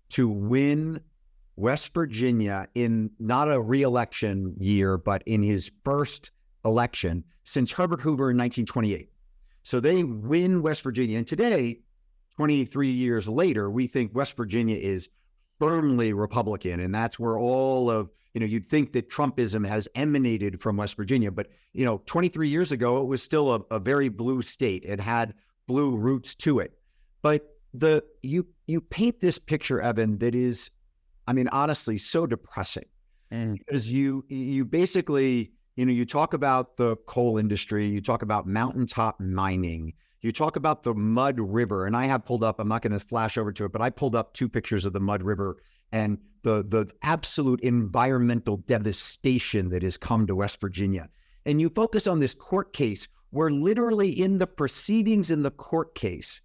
to win West Virginia in not a reelection year, but in his first election since Herbert Hoover in 1928. So they win West Virginia. And today, 23 years later, we think West Virginia is firmly Republican. And that's where all of, you'd think that Trumpism has emanated from West Virginia. But, 23 years ago, it was still a very blue state. It had blue roots to it. But you paint this picture, Evan, that is, honestly, so depressing. Because you basically, you talk about the coal industry, you talk about mountaintop mining, you talk about the Mud River, and I have pulled up, I'm not going to flash over to it, but I pulled up 2 pictures of the Mud River and the absolute environmental devastation that has come to West Virginia. And you focus on this court case where literally in the proceedings in the court case,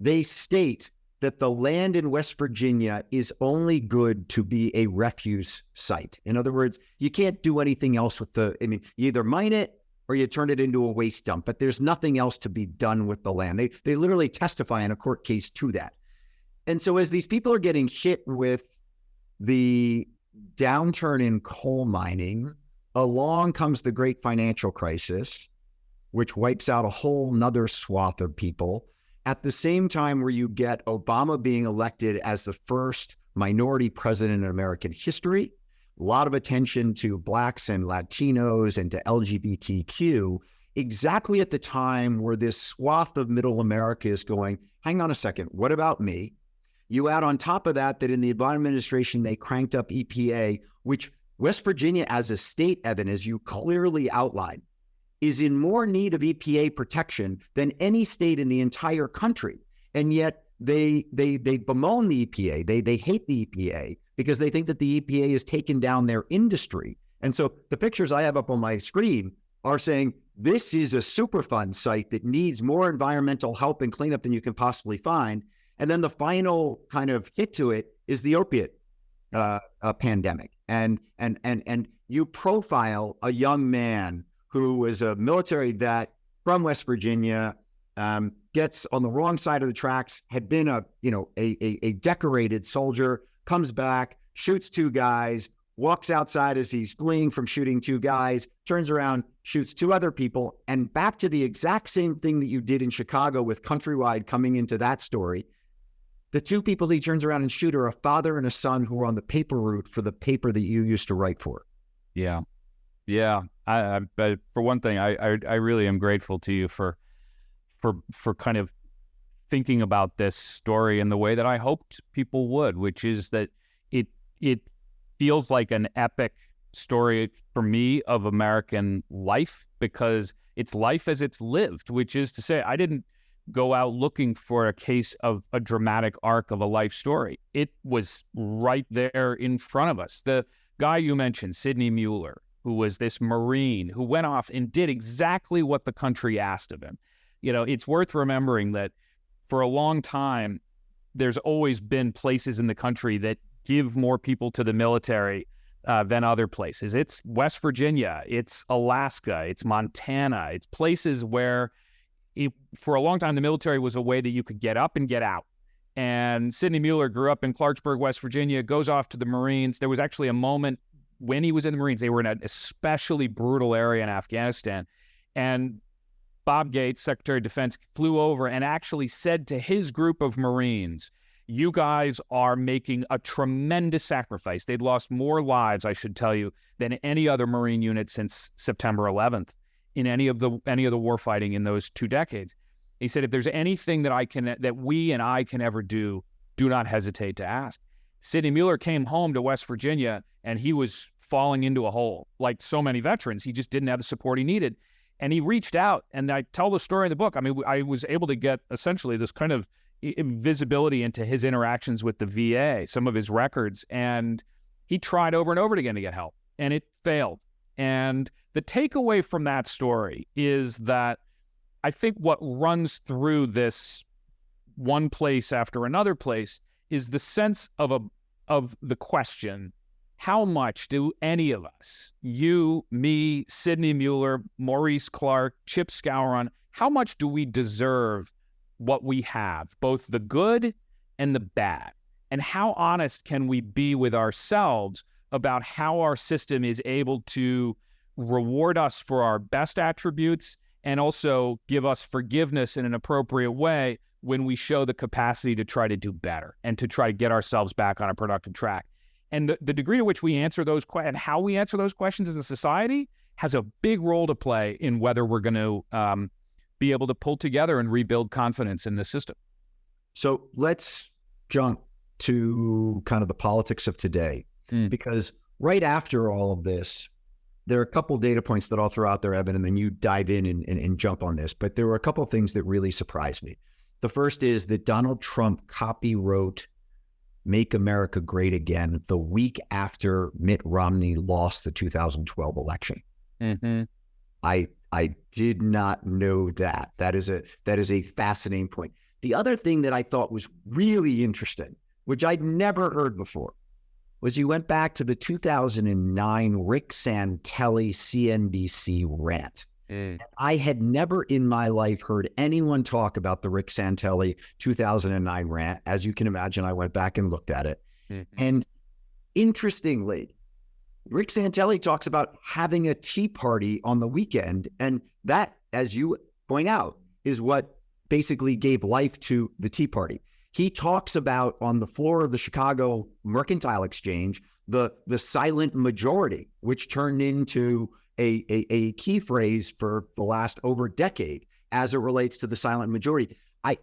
they state that the land in West Virginia is only good to be a refuse site. In other words, you can't do anything else with you either mine it or you turn it into a waste dump, but there's nothing else to be done with the land. They literally testify in a court case to that. And so as these people are getting hit with the downturn in coal mining, along comes the great financial crisis, which wipes out a whole nother swath of people. At the same time where you get Obama being elected as the first minority president in American history, a lot of attention to Blacks and Latinos and to LGBTQ, exactly at the time where this swath of middle America is going, hang on a second, what about me? You add on top of that in the Obama administration, they cranked up EPA, which West Virginia as a state, Evan, as you clearly outlined, is in more need of EPA protection than any state in the entire country. And yet they bemoan the EPA. They hate the EPA because they think that the EPA has taken down their industry. And so the pictures I have up on my screen are saying this is a Superfund site that needs more environmental help and cleanup than you can possibly find. And then the final kind of hit to it is the opiate pandemic. And you profile a young man who was a military vet from West Virginia, gets on the wrong side of the tracks, had been a decorated soldier, comes back, shoots two guys, walks outside as he's fleeing from shooting two guys, turns around, shoots two other people, and back to the exact same thing that you did in Chicago with Countrywide coming into that story. The two people he turns around and shoot are a father and a son who are on the paper route for the paper that you used to write for. Yeah. Yeah. But for one thing, I really am grateful to you for kind of thinking about this story in the way that I hoped people would, which is that it feels like an epic story for me of American life, because it's life as it's lived, which is to say, I didn't go out looking for a case of a dramatic arc of a life story. It was right there in front of us. The guy you mentioned, Sidney Mueller, who was this Marine who went off and did exactly what the country asked of him. You know, it's worth remembering that for a long time, there's always been places in the country that give more people to the military than other places. It's West Virginia, it's Alaska, it's Montana, it's places where for a long time, the military was a way that you could get up and get out. And Sidney Mueller grew up in Clarksburg, West Virginia, goes off to the Marines. There was actually a moment when he was in the Marines, they were in an especially brutal area in Afghanistan. And Bob Gates, Secretary of Defense, flew over and actually said to his group of Marines, you guys are making a tremendous sacrifice. They'd lost more lives, I should tell you, than any other Marine unit since September 11th in any of the war fighting in those 2 decades. He said, if there's anything that we and I can ever do, do not hesitate to ask. Sidney Mueller came home to West Virginia and he was falling into a hole. Like so many veterans, he just didn't have the support he needed. And he reached out, and I tell the story in the book. I mean, I was able to get essentially this kind of visibility into his interactions with the VA, some of his records, and he tried over and over again to get help, and it failed. And the takeaway from that story is that I think what runs through this one place after another place is the sense of the question, how much do any of us, you, me, Sidney Mueller, Maurice Clark, Chip Skowron, how much do we deserve what we have, both the good and the bad? And how honest can we be with ourselves about how our system is able to reward us for our best attributes and also give us forgiveness in an appropriate way when we show the capacity to try to do better and to try to get ourselves back on a productive track. And the degree to which we answer those questions and how we answer those questions as a society has a big role to play in whether we're going to be able to pull together and rebuild confidence in the system. So let's jump to kind of the politics of today, because right after all of this, there are a couple of data points that I'll throw out there, Evan, and then you dive in and jump on this. But there were a couple of things that really surprised me. The first is that Donald Trump copywrote Make America Great Again the week after Mitt Romney lost the 2012 election. Mm-hmm. I did not know that. That is a fascinating point. The other thing that I thought was really interesting, which I'd never heard before, was you went back to the 2009 Rick Santelli CNBC rant. I had never in my life heard anyone talk about the Rick Santelli 2009 rant. As you can imagine, I went back and looked at it. And interestingly, Rick Santelli talks about having a tea party on the weekend. And that, as you point out, is what basically gave life to the Tea Party. He talks about on the floor of the Chicago Mercantile Exchange, the silent majority, which turned into a key phrase for the last over decade as it relates to the silent majority. I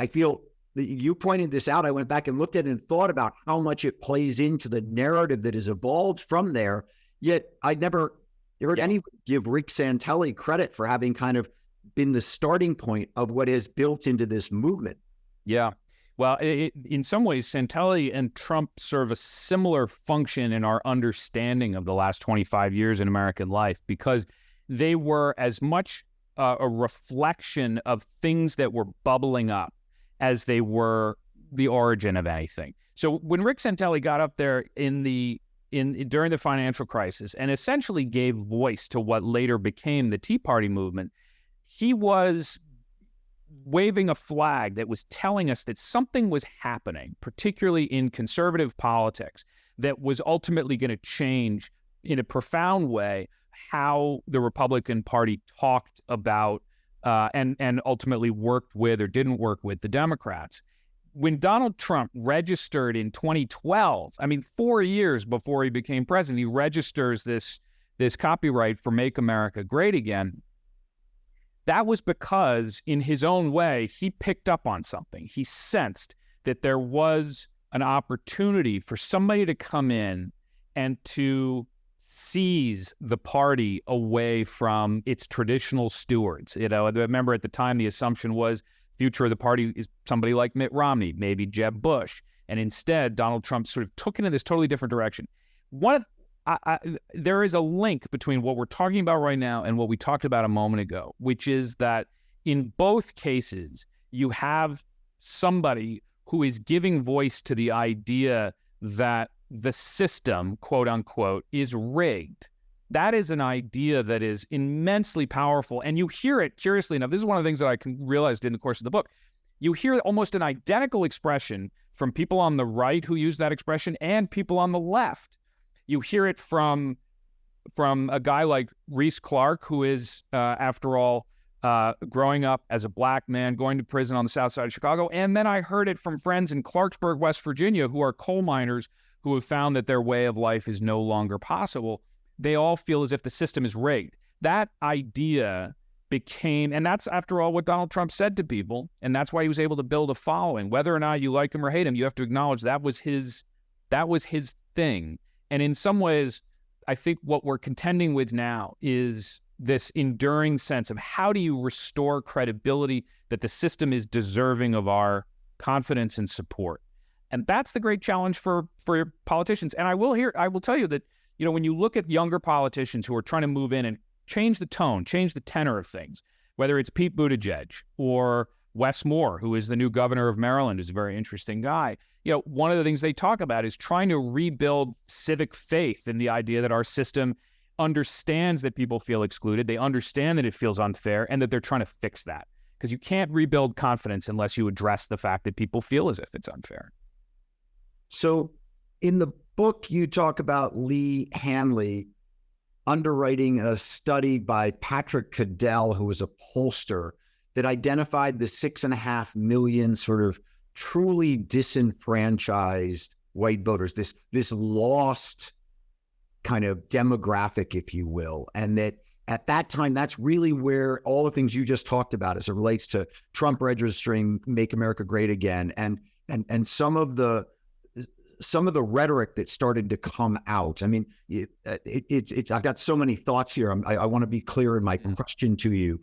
feel that you pointed this out. I went back and looked at it and thought about how much it plays into the narrative that has evolved from there. Yet I never heard anyone give Rick Santelli credit for having kind of been the starting point of what is built into this movement. Yeah. Well, in some ways, Santelli and Trump serve a similar function in our understanding of the last 25 years in American life, because they were as much a reflection of things that were bubbling up as they were the origin of anything. So when Rick Santelli got up there during the financial crisis and essentially gave voice to what later became the Tea Party movement, he was waving a flag that was telling us that something was happening, particularly in conservative politics, that was ultimately going to change in a profound way how the Republican Party talked about and ultimately worked with or didn't work with the Democrats. When Donald Trump registered in 2012, 4 years before he became president, he registers this copyright for Make America Great Again. That was because, in his own way, he picked up on something. He sensed that there was an opportunity for somebody to come in and to seize the party away from its traditional stewards. I remember at the time the assumption was future of the party is somebody like Mitt Romney, maybe Jeb Bush. And instead, Donald Trump sort of took it in this totally different direction. There is a link between what we're talking about right now and what we talked about a moment ago, which is that in both cases, you have somebody who is giving voice to the idea that the system, quote unquote, is rigged. That is an idea that is immensely powerful. And you hear it, curiously enough, this is one of the things that I realized in the course of the book. You hear almost an identical expression from people on the right who use that expression and people on the left. You hear it from a guy like Reese Clark, who is, after all, growing up as a black man, going to prison on the south side of Chicago. And then I heard it from friends in Clarksburg, West Virginia, who are coal miners who have found that their way of life is no longer possible. They all feel as if the system is rigged. That idea became, and that's, after all, what Donald Trump said to people, and that's why he was able to build a following. Whether or not you like him or hate him, you have to acknowledge that was his thing. And in some ways, I think what we're contending with now is this enduring sense of how do you restore credibility that the system is deserving of our confidence and support. And that's the great challenge for politicians. And I will tell you that, when you look at younger politicians who are trying to move in and change the tone, change the tenor of things, whether it's Pete Buttigieg or Wes Moore, who is the new governor of Maryland, is a very interesting guy. One of the things they talk about is trying to rebuild civic faith in the idea that our system understands that people feel excluded. They understand that it feels unfair and that they're trying to fix that. Because you can't rebuild confidence unless you address the fact that people feel as if it's unfair. So in the book, you talk about Lee Hanley underwriting a study by Patrick Cadell, who was a pollster, that identified the 6.5 million sort of truly disenfranchised white voters, this lost kind of demographic, if you will. And that at that time, that's really where all the things you just talked about as it relates to Trump registering Make America Great Again and some of the rhetoric that started to come out. It's I've got so many thoughts here. I want to be clear in my question to you.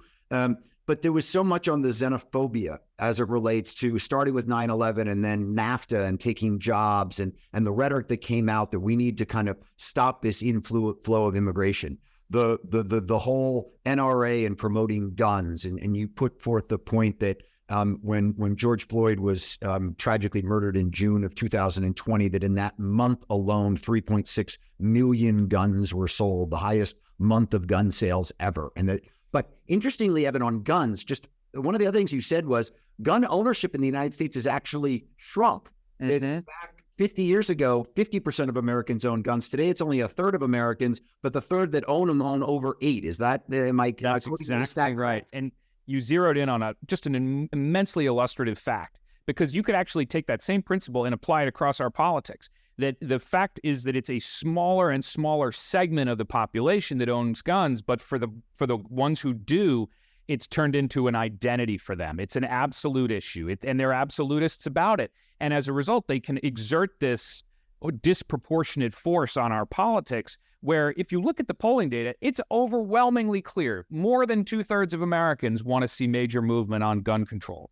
But there was so much on the xenophobia as it relates to starting with 9/11 and then NAFTA and taking jobs and the rhetoric that came out that we need to kind of stop this flow of immigration. The whole NRA and promoting guns. And you put forth the point that when George Floyd was tragically murdered in June of 2020, that in that month alone, 3.6 million guns were sold, the highest month of gun sales ever. But interestingly, Evan, on guns, just one of the other things you said was gun ownership in the United States has actually shrunk. Back 50 years ago, 50% of Americans owned guns. Today, it's only a third of Americans, but the third that own them own over 8. Is that That's exactly right. And you zeroed in on just an immensely illustrative fact, because you could actually take that same principle and apply it across our politics. That the fact is that it's a smaller and smaller segment of the population that owns guns, but for the ones who do, it's turned into an identity for them. It's an absolute issue, and they're absolutists about it. And as a result, they can exert this disproportionate force on our politics, where if you look at the polling data, it's overwhelmingly clear. More than 2/3 of Americans want to see major movement on gun control,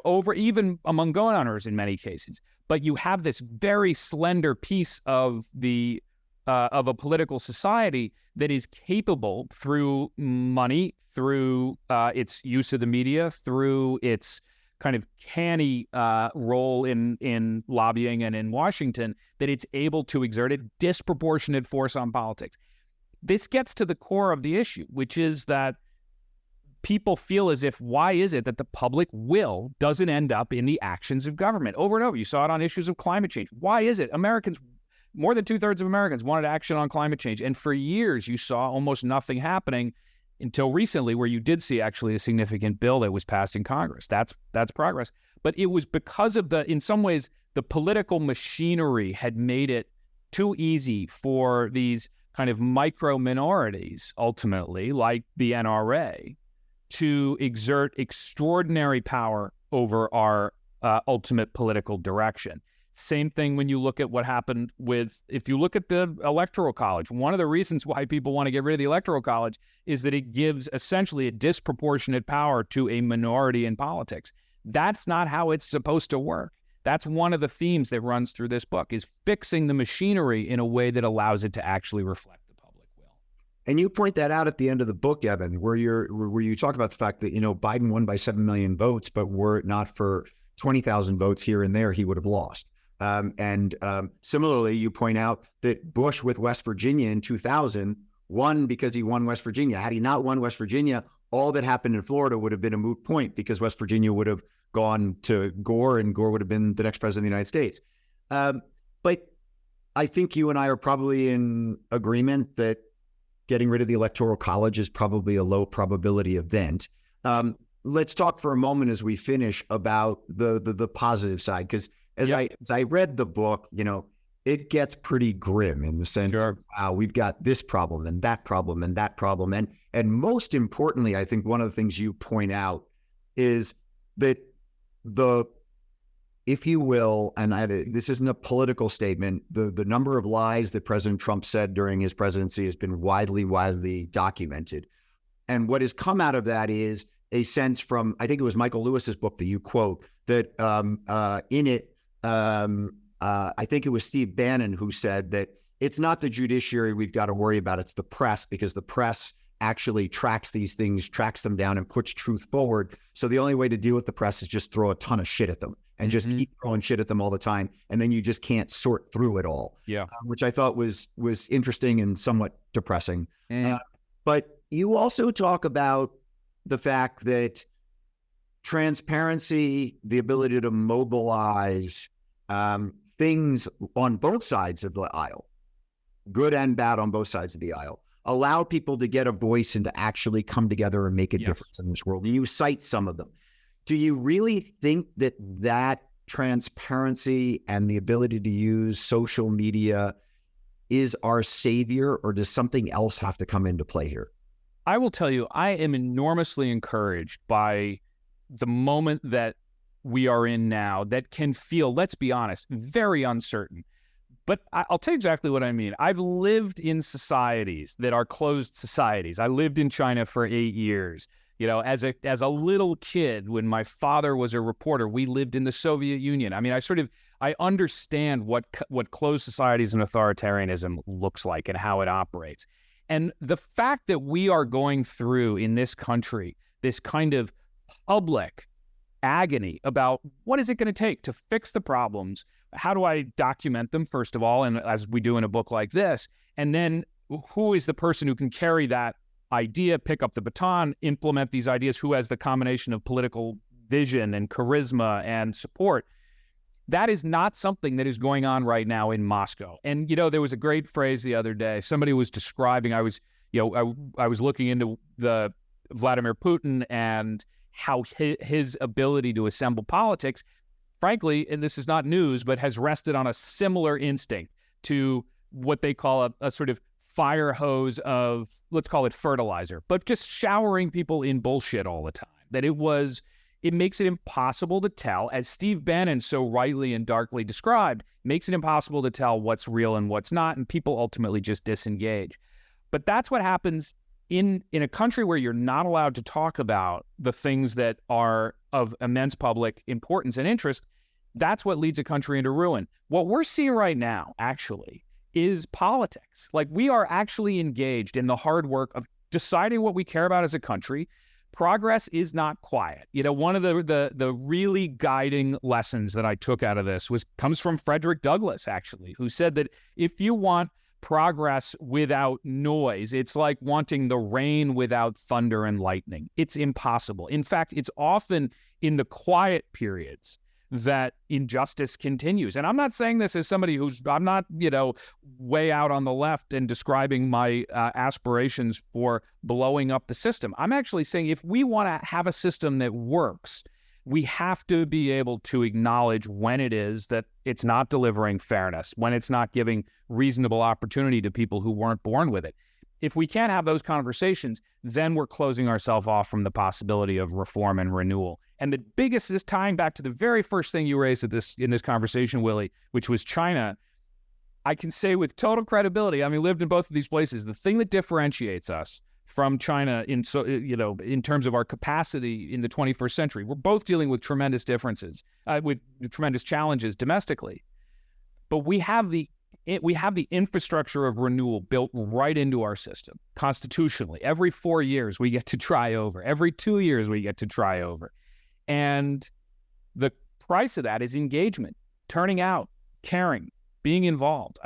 over even among gun owners in many cases. But you have this very slender piece of a political society that is capable, through money, through its use of the media, through its kind of canny role in lobbying and in Washington, that it's able to exert a disproportionate force on politics. This gets to the core of the issue, which is that people feel as if, why is it that the public will doesn't end up in the actions of government? Over and over, you saw it on issues of climate change. Why is it more than 2/3 of Americans wanted action on climate change? And for years, you saw almost nothing happening until recently, where you did see actually a significant bill that was passed in Congress. That's progress. But it was because of in some ways, the political machinery had made it too easy for these kind of micro minorities, ultimately, like the NRA, to exert extraordinary power over our ultimate political direction. Same thing when you look at what happened if you look at the Electoral College. One of the reasons why people want to get rid of the Electoral College is that it gives essentially a disproportionate power to a minority in politics. That's not how it's supposed to work. That's one of the themes that runs through this book, is fixing the machinery in a way that allows it to actually reflect the public will. And you point that out at the end of the book, Evan, where you talk about the fact that, Biden won by 7 million votes, but were it not for 20,000 votes here and there, he would have lost. Similarly, you point out that Bush with West Virginia in 2000 won because he won West Virginia. Had he not won West Virginia, all that happened in Florida would have been a moot point, because West Virginia would have gone to Gore, and Gore would have been the next president of the United States. But I think you and I are probably in agreement that getting rid of the Electoral College is probably a low probability event. Let's talk for a moment as we finish about the positive side, because as I read the book, it gets pretty grim in the sense of, wow, we've got this problem and that problem and that problem. And most importantly, I think one of the things you point out is that if you will, and this isn't a political statement, the number of lies that President Trump said during his presidency has been widely documented. And what has come out of that is a sense from, I think it was Michael Lewis's book that you quote, that in it, I think it was Steve Bannon who said that it's not the judiciary we've got to worry about, it's the press, because the press actually tracks these things, tracks them down, and puts truth forward. So the only way to deal with the press is just throw a ton of shit at them and just keep throwing shit at them all the time. And then you just can't sort through it all. Which I thought was interesting and somewhat depressing. But you also talk about the fact that transparency, the ability to mobilize things on both sides of the aisle, good and bad on both sides of the aisle, allow people to get a voice and to actually come together and make a difference in this world. And you cite some of them. Do you really think that transparency and the ability to use social media is our savior, or does something else have to come into play here? I will tell you, I am enormously encouraged by the moment that we are in now that can feel, let's be honest, very uncertain. But I'll tell you exactly what I mean. I've lived in societies that are closed societies. I lived in China for 8 years. As a little kid, when my father was a reporter, we lived in the Soviet Union. I mean, I understand what closed societies and authoritarianism looks like and how it operates. And the fact that we are going through in this country this kind of public agony about what is it going to take to fix the problems? How do I document them, first of all, and as we do in a book like this? And then who is the person who can carry that idea, pick up the baton, implement these ideas, who has the combination of political vision and charisma and support? That is not something that is going on right now in Moscow. And, there was a great phrase the other day. Somebody was describing, I was looking into the Vladimir Putin and how his ability to assemble politics, frankly, and this is not news, but has rested on a similar instinct to what they call a sort of fire hose of, let's call it fertilizer, but just showering people in bullshit all the time. That it makes it impossible to tell, as Steve Bannon so rightly and darkly described, makes it impossible to tell what's real and what's not, and people ultimately just disengage. But that's what happens in a country where you're not allowed to talk about the things that are of immense public importance and interest. That's what leads a country into ruin. What we're seeing right now, actually, is politics. Like, we are actually engaged in the hard work of deciding what we care about as a country. Progress is not quiet. One of the really guiding lessons that I took out of this comes from Frederick Douglass, actually, who said that if you want progress without noise, it's like wanting the rain without thunder and lightning. It's impossible. In fact, it's often in the quiet periods that injustice continues. And I'm not saying this as somebody I'm not, way out on the left and describing my aspirations for blowing up the system. I'm actually saying if we want to have a system that works, we have to be able to acknowledge when it is that it's not delivering fairness, when it's not giving reasonable opportunity to people who weren't born with it. If we can't have those conversations, then we're closing ourselves off from the possibility of reform and renewal. And the biggest is tying back to the very first thing you raised in this conversation, Willy, which was China. I can say with total credibility, lived in both of these places, the thing that differentiates us from China in terms of our capacity in the 21st century, we're both dealing with tremendous differences, with tremendous challenges domestically, but we have the infrastructure of renewal built right into our system constitutionally. Every 4 years we get to try over. Every 2 years we get to try over. And the price of that is engagement, turning out, caring, being involved.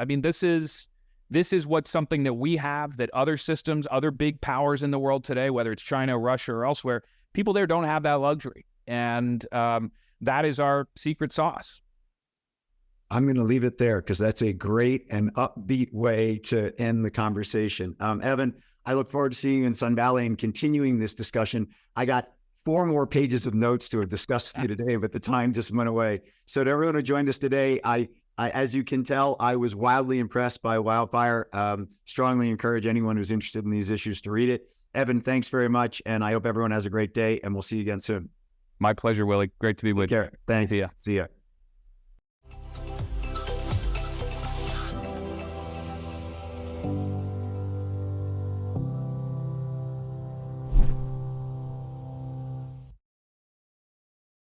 This is what's something that we have that other systems, other big powers in the world today, whether it's China, Russia, or elsewhere, people there don't have that luxury. And that is our secret sauce. I'm going to leave it there because that's a great and upbeat way to end the conversation. Evan, I look forward to seeing you in Sun Valley and continuing this discussion. I got 4 more pages of notes to discuss with you today, but the time just went away. So to everyone who joined us today, I as you can tell, I was wildly impressed by Wildfire. Strongly encourage anyone who's interested in these issues to read it. Evan, thanks very much. And I hope everyone has a great day, and we'll see you again soon. My pleasure, Willy. Great to be with you. Take care. Thanks. See ya. See ya.